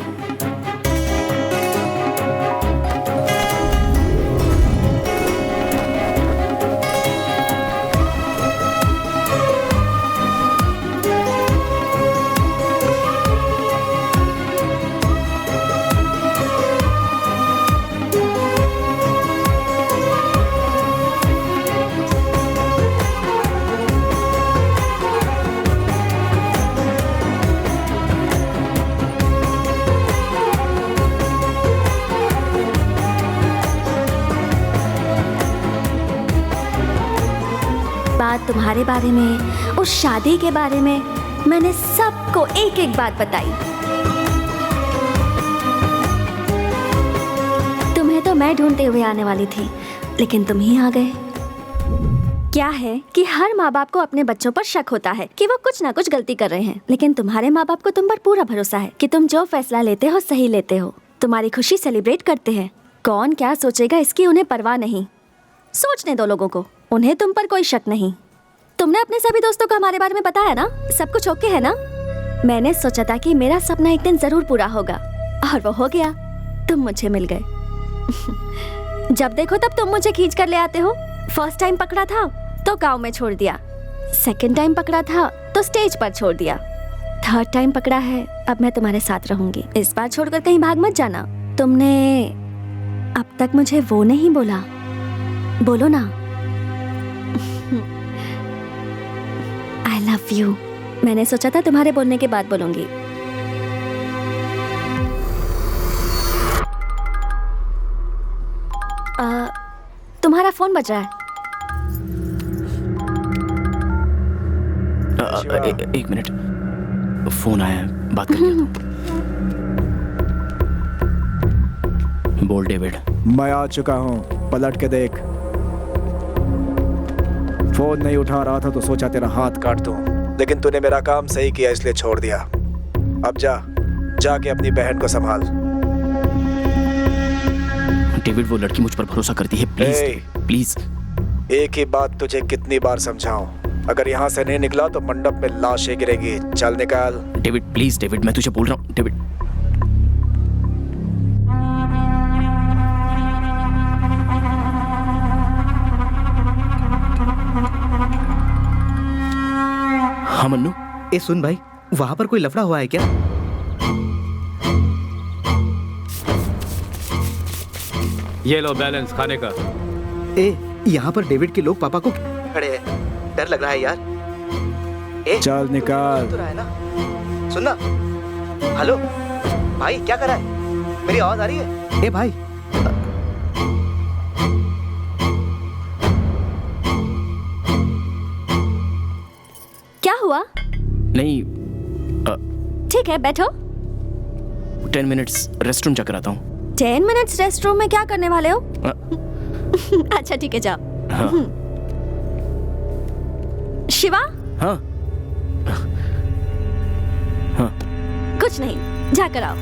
तुम्हारे बारे में, उस शादी के बारे में मैंने सबको एक एक बात बताई। तुम्हें तो मैं ढूंढते हुए आने वाली थी, लेकिन तुम ही आ गए। क्या है कि हर माँ बाप को अपने बच्चों पर शक होता है कि वो कुछ ना कुछ गलती कर रहे हैं, लेकिन तुम्हारे माँ बाप को तुम पर पूरा भरोसा है कि तुम जो फैसला लेते हो सही लेते हो। तुम्हारी खुशी सेलिब्रेट करते हैं। कौन क्या सोचेगा इसकी उन्हें परवाह नहीं। सोचने दो लोगों को, उन्हें तुम पर कोई शक नहीं। तुमने अपने सभी दोस्तों को हमारे बारे में बताया ना? सब कुछ ओके है ना? मैंने सोचा था कि मेरा सपना एक दिन जरूर पूरा होगा, और वो हो गया। तुम मुझे मिल गए। जब देखो तब तुम मुझे खींच कर ले आते हो। फर्स्ट टाइम पकड़ा था तो गांव में छोड़ दिया, सेकंड टाइम पकड़ा था तो स्टेज पर छोड़ दिया, थर्ड टाइम पकड़ा है, अब मैं तुम्हारे साथ रहूंगी। इस बार छोड़कर कहीं भाग मत जाना। तुमने अब तक मुझे वो नहीं बोला, बोलो ना। I love you। मैंने सोचा था तुम्हारे बोलने के बाद बोलूंगी। तुम्हारा फोन बज रहा है। एक मिनट, फोन आया है, बात करके बोल डेविड। मैं आ चुका हूँ, पलट के देख। फोन नहीं उठा रहा था तो सोचा तेरा हाथ काट दूं, लेकिन तूने मेरा काम सही किया इसलिए छोड़ दिया। अब जाके अपनी बहन को संभाल। डेविड, वो लड़की मुझ पर भरोसा करती है, प्लीज प्लीज। एक ही बात तुझे कितनी बार समझाऊं, अगर यहाँ से नहीं निकला तो मंडप में लाशें गिरेगी। चल निकाल। डेविड प्लीज, डेविड मैं तुझे बोल रहा हूँ। डेविड हाँ मन्नू। ए सुन भाई, वहां पर कोई लफड़ा हुआ है क्या? ये लो बैलेंस खाने का। यहाँ पर डेविड के लोग पापा को खड़े हैं, डर लग रहा है यार। चल निकाल। तो रहा है ना? सुनना। हेलो भाई, क्या कर रहा है? मेरी आवाज आ रही है? ए भाई, क्या हुआ? नहीं, ठीक है बैठो। 10 मिनट्स रेस्टरूम चक्कर आता हूँ। 10 मिनट्स रेस्टरूम में क्या करने वाले हो? अच्छा ठीक है, जाओ। हाँ। शिवा? हाँ हाँ। कुछ नहीं, जाकर आओ।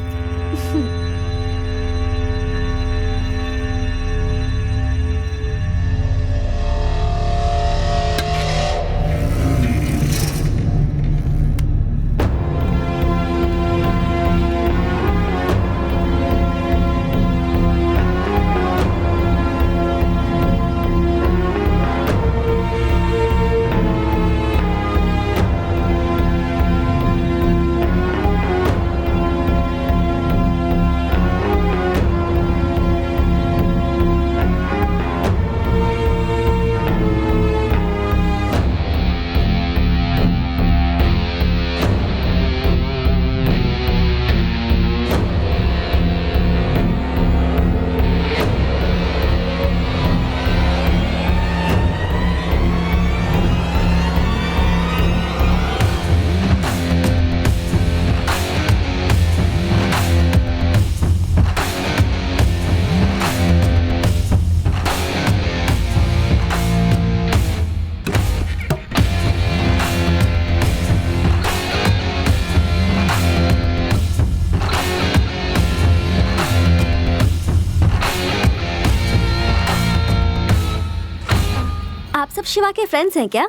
आप सब शिवा के फ्रेंड्स हैं क्या?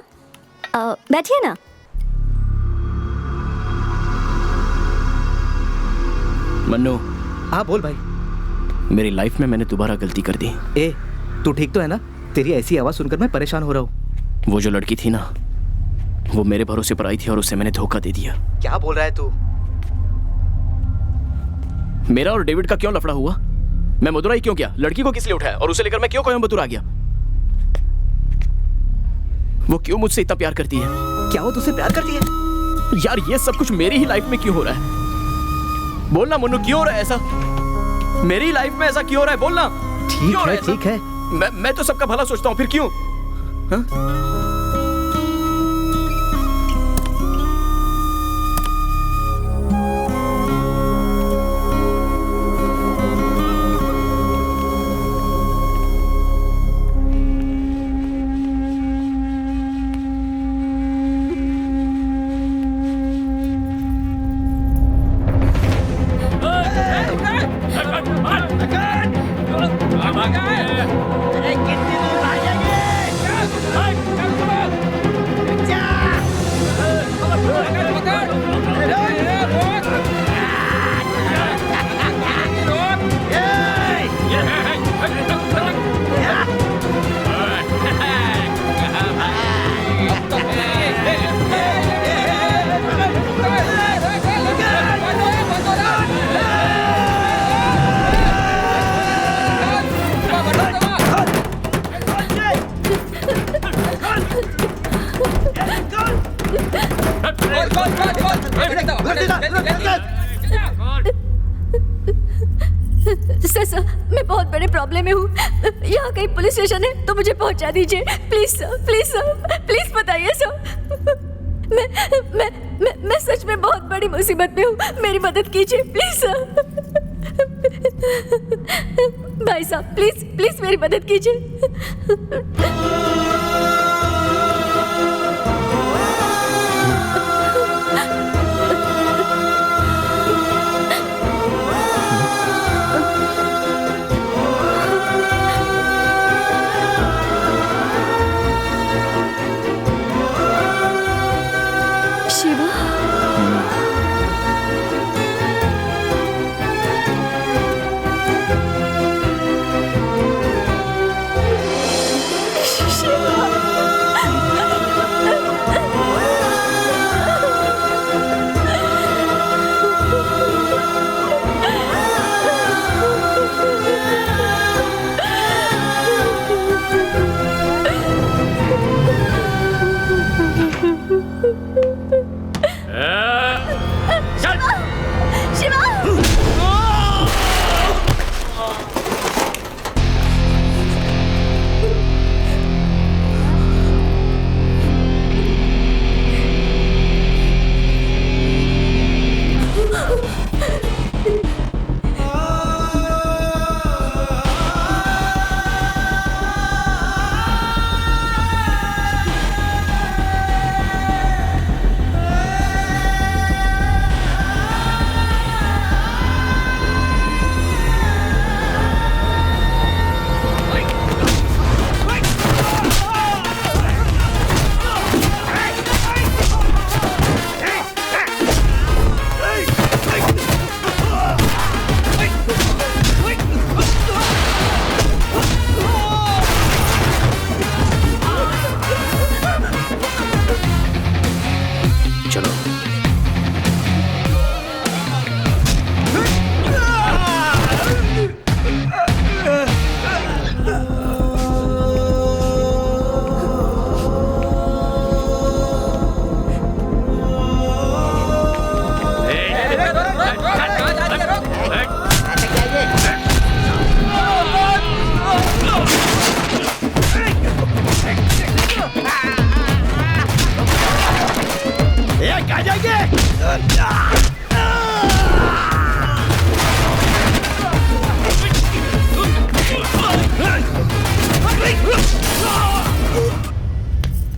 बैठिए ना। मन्नू। हाँ बोल भाई। मेरी लाइफ में मैंने दोबारा गलती कर दी। ए, तू ठीक तो है ना? तेरी ऐसी आवाज सुनकर मैं परेशान हो रहा हूँ। वो जो लड़की थी ना, वो मेरे भरोसे पर आई थी और उसे मैंने धोखा दे दिया। क्या बोल रहा है तू? मेरा और डेविड का क्यों लफड़ा हुआ? मैं मदुराई क्यों गया? लड़की को किस लिए उठाया और उसे लेकर मैं क्यों कोयम्बतूर आ गया? वो क्यों मुझसे इतना प्यार करती है? क्या वो तुझसे प्यार करती है? यार ये सब कुछ मेरी ही लाइफ में क्यों हो रहा है? बोलना मन्नू, क्यों हो रहा है ऐसा? मेरी लाइफ में ऐसा क्यों हो रहा है? बोलना। ठीक है। मैं तो सबका भला सोचता हूँ, फिर क्यों? हाँ? सर, मैं बहुत बड़े प्रॉब्लम में हूँ। यहाँ कहीं पुलिस स्टेशन है तो मुझे पहुँचा दीजिए प्लीज सर, प्लीज बताइए सर। मैं सच में बहुत बड़ी मुसीबत में हूँ, मेरी मदद कीजिए प्लीज सर। भाई साहब प्लीज मेरी मदद कीजिए।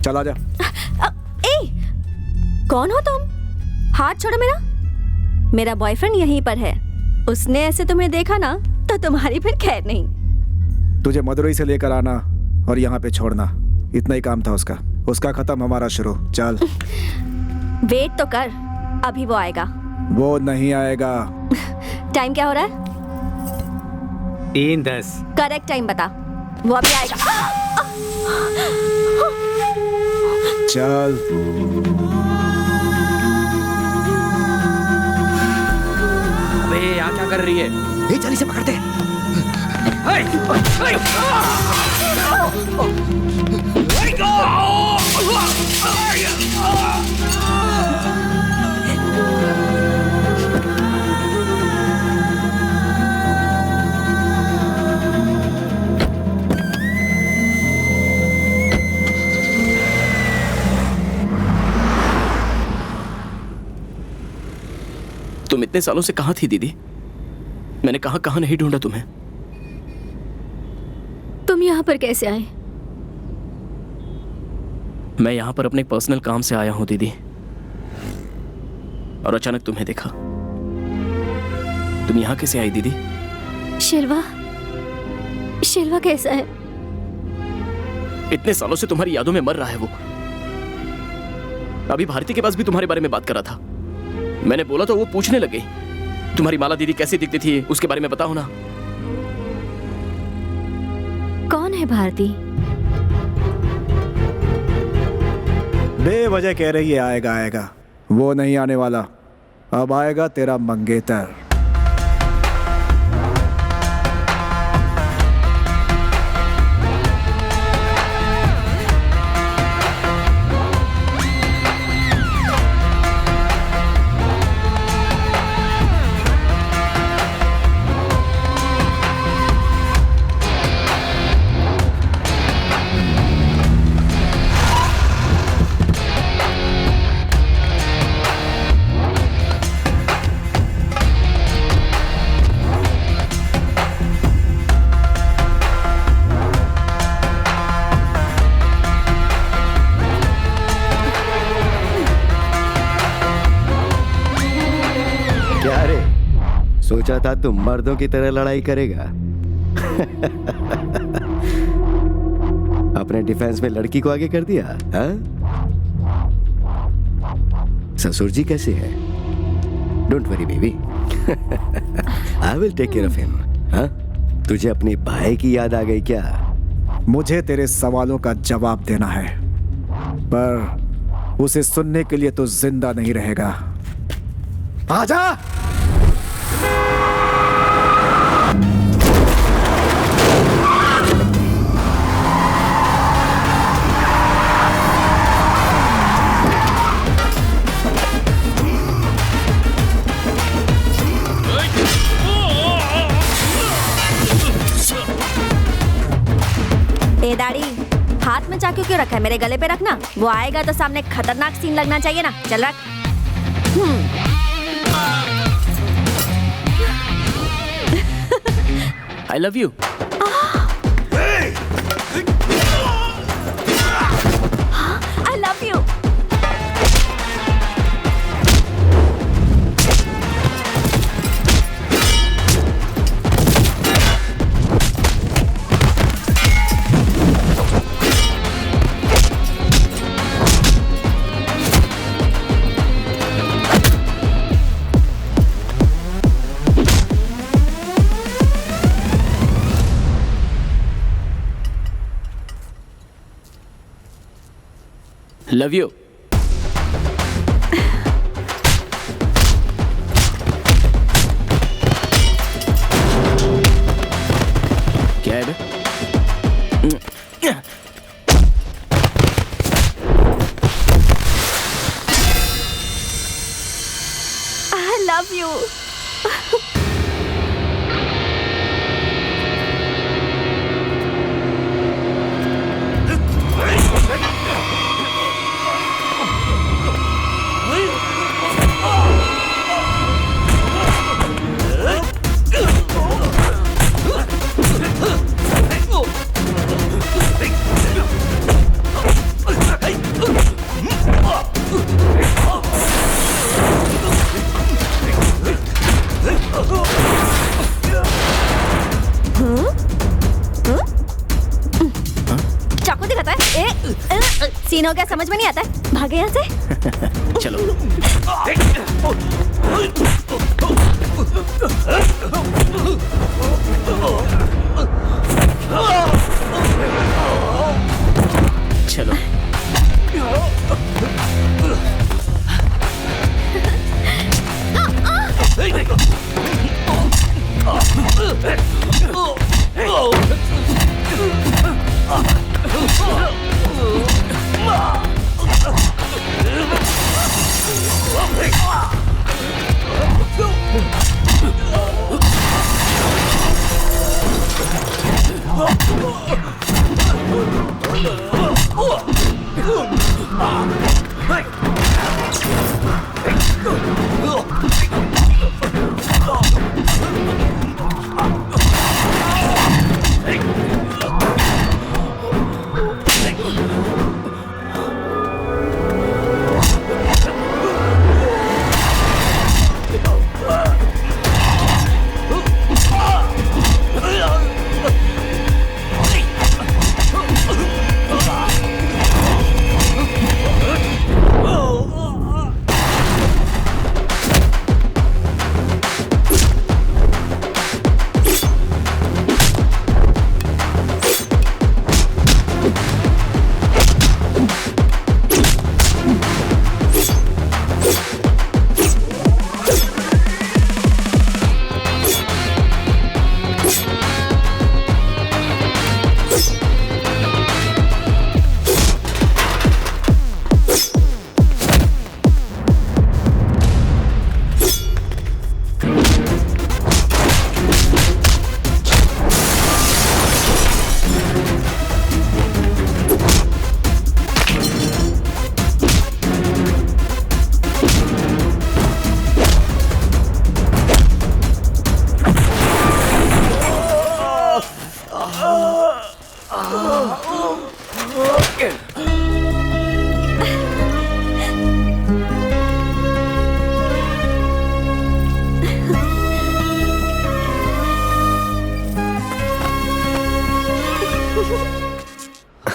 चल आजा। कौन हो तुम? हाथ छोड़ो मेरा बॉयफ्रेंड यहीं पर है। उसने ऐसे तुम्हें देखा ना तो तुम्हारी फिर खैर नहीं। तुझे मदुरई से लेकर आना और यहाँ पे छोड़ना इतना ही काम था उसका। उसका खत्म, हमारा शुरू। चल। वेट तो कर, अभी वो आएगा। वो नहीं आएगा। टाइम क्या हो रहा है? 3:10। करेक्ट टाइम बता। वो अभी आएगा। चल। अबे यहाँ क्या कर रही है? ये चल इसे पकड़ते हैं। तुम इतने सालों से कहाँ थी दीदी? मैंने कहाँ कहाँ नहीं ढूंढा तुम्हें। तुम यहाँ पर कैसे आए? मैं यहाँ पर अपने पर्सनल काम से आया हूँ दीदी, और अचानक तुम्हें देखा। तुम यहाँ कैसे आई दीदी? शिल्वा, शिल्वा कैसा है? इतने सालों से तुम्हारी यादों में मर रहा है वो। अभी भारती के पास भी तुम्हारे बारे में बात कर रहा था। मैंने बोला तो वो पूछने लगे तुम्हारी माला दीदी कैसी दिखती थी, उसके बारे में बताओ ना। कौन है भारती? बेवजह कह रही है आएगा आएगा। वो नहीं आने वाला। अब आएगा तेरा मंगेतर। सोचा था तुम मर्दों की तरह लड़ाई करेगा। अपने डिफेंस में लड़की को आगे कर दिया। हा? ससुर जी कैसे है? Don't worry baby, I will take care of him. हाँ? तुझे अपनी भाई की याद आ गई क्या? मुझे तेरे सवालों का जवाब देना है, पर उसे सुनने के लिए तो जिंदा नहीं रहेगा। आजा। ए दाढ़ी, हाथ में चाकू क्यों रखा है? मेरे गले पे रखना। वो आएगा तो सामने खतरनाक सीन लगना चाहिए ना। चल रख। I love you. I love you. Love you. क्या है बे? I love you. दिन हो गया, समझ में नहीं आता है। भागे यहाँ से। चलो। चलो।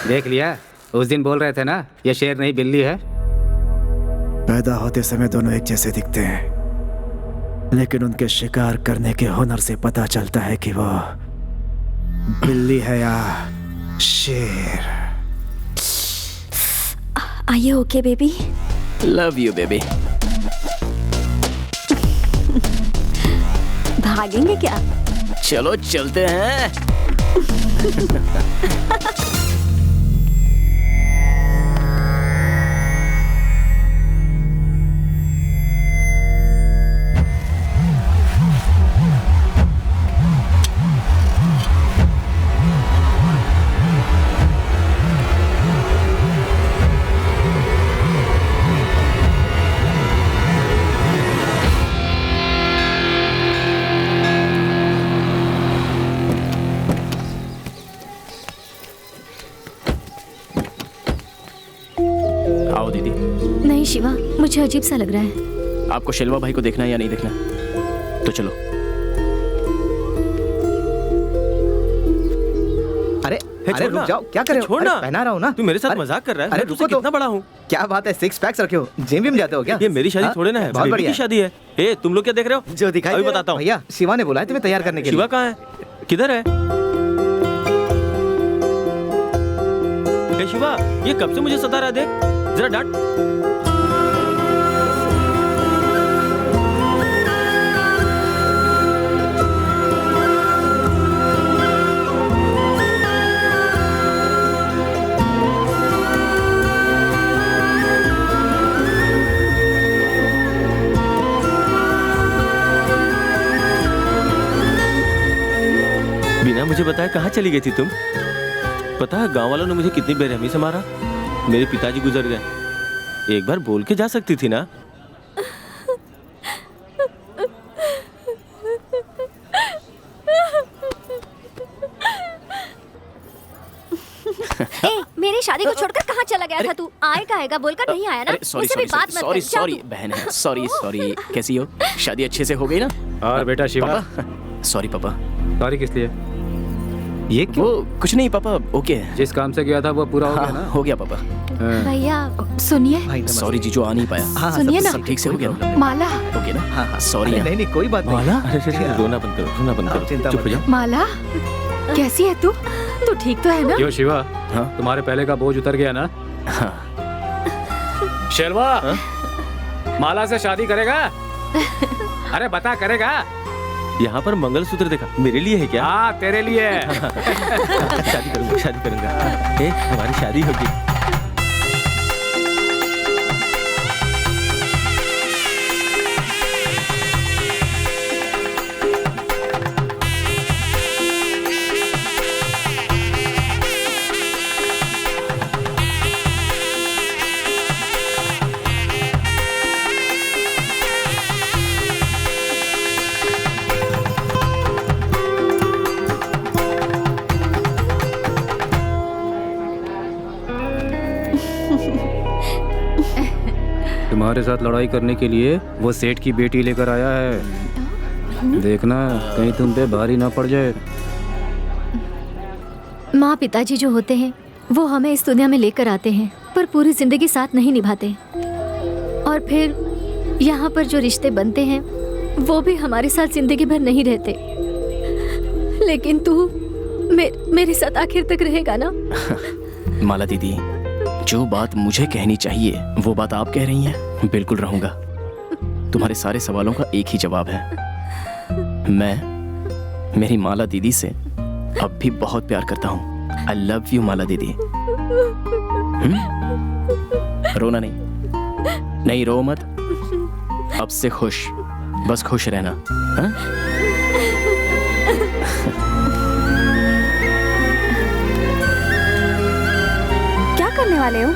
देख लिया, उस दिन बोल रहे थे ना ये शेर नहीं बिल्ली है। पैदा होते समय दोनों एक जैसे दिखते हैं, लेकिन उनके शिकार करने के हुनर से पता चलता है कि वो बिल्ली है या शेर। Are you okay, baby? Love you, baby. भागेंगे क्या? चलो चलते हैं। आओ दीदी। नहीं शिवा, मुझे अजीब सा लग रहा है। आपको शेलवा भाई को देखना है या नहीं देखना? तो चलो। अरे रुक जाओ, क्या कर रहे हो? छोड़ना। पहना रहा हूँ ना। तू मेरे साथ मजाक कर रहा है? अरे मैं तुझसे कितना बड़ा हूँ? क्या बात है, 6 पैक्स रखे हो? जिम विम जाते हो क्या? ये मेरी शादी थोड़े ना है, बहुत बेबी बढ़िया की शादी है। ए, तुम लोग क्या देख रहे हो? जो दिखाई अभी दे रहा- बताता हूँ। भैया शिवा ने बोला है तुम्हें तैयार करने के लिए। शिवा कहाँ है? किधर है? ए शिवा, ये कब से मुझे सता रहा है? देख जरा डांट। बिना मुझे बताए कहाँ चली गई थी तुम? पता है गांव वालों ने मुझे कितनी बेरहमी से मारा। मेरे पिताजी गुजर गए। एक बार बोल के जा सकती थी ना। ए, मेरी शादी को छोड़कर कहाँ चला गया था तू? आएगा बोलकर नहीं आया ना? मुझसे भी बात मत कर। सॉरी बहन है, सॉरी। कैसी हो? शादी अच्छे से हो गई ना? और बेटा शिवा? सॉरी पापा। सॉरी किस लिए? ये क्यों? वो कुछ नहीं पापा, ओके है। जिस काम से गया था वो पूरा हो गया ना? हो गया पापा। भैया सुनिए। सॉरी जीजू, आ नहीं पाया। हाँ, सुनिए ना। सब ठीक से हो गया ना? माला, ओके ना? हाँ, सॉरी नहीं नहीं कोई बात नहीं। माला, अरे रोना बंद करो, रोना बंद करो, चिंता चुप हो मत जाओ। माला कैसी है तू? तू ठीक तो है ना? यो शिवा, तुम्हारे पहले का बोझ उतर गया ना? शेरवा, माला से शादी करेगा? अरे बता, करेगा? यहाँ पर मंगलसूत्र देखा, मेरे लिए है क्या? हाँ, तेरे लिए। शादी करूंगा, शादी करूंगा। हमारी शादी होगी। तुम्हारे साथ लड़ाई करने के लिए वो सेठ की बेटी लेकर आया है। देखना कहीं तुम पे भारी ना पड़ जाए। माँ पिताजी जो होते हैं वो हमें इस दुनिया में लेकर आते हैं, पर पूरी जिंदगी साथ नहीं निभाते। और फिर यहाँ पर जो रिश्ते बनते हैं वो भी हमारे साथ जिंदगी भर नहीं रहते। लेकिन तू मेरे साथ आखिर तक रहेगा ना? माला दीदी, जो बात मुझे कहनी चाहिए वो बात आप कह रही हैं। बिल्कुल रहूंगा। तुम्हारे सारे सवालों का एक ही जवाब है। मैं मेरी माला दीदी से अब भी बहुत प्यार करता हूँ। आई लव यू माला दीदी। रोना नहीं, नहीं रो मत। अब से खुश, बस खुश रहना। हा? क्या करने वाले हो?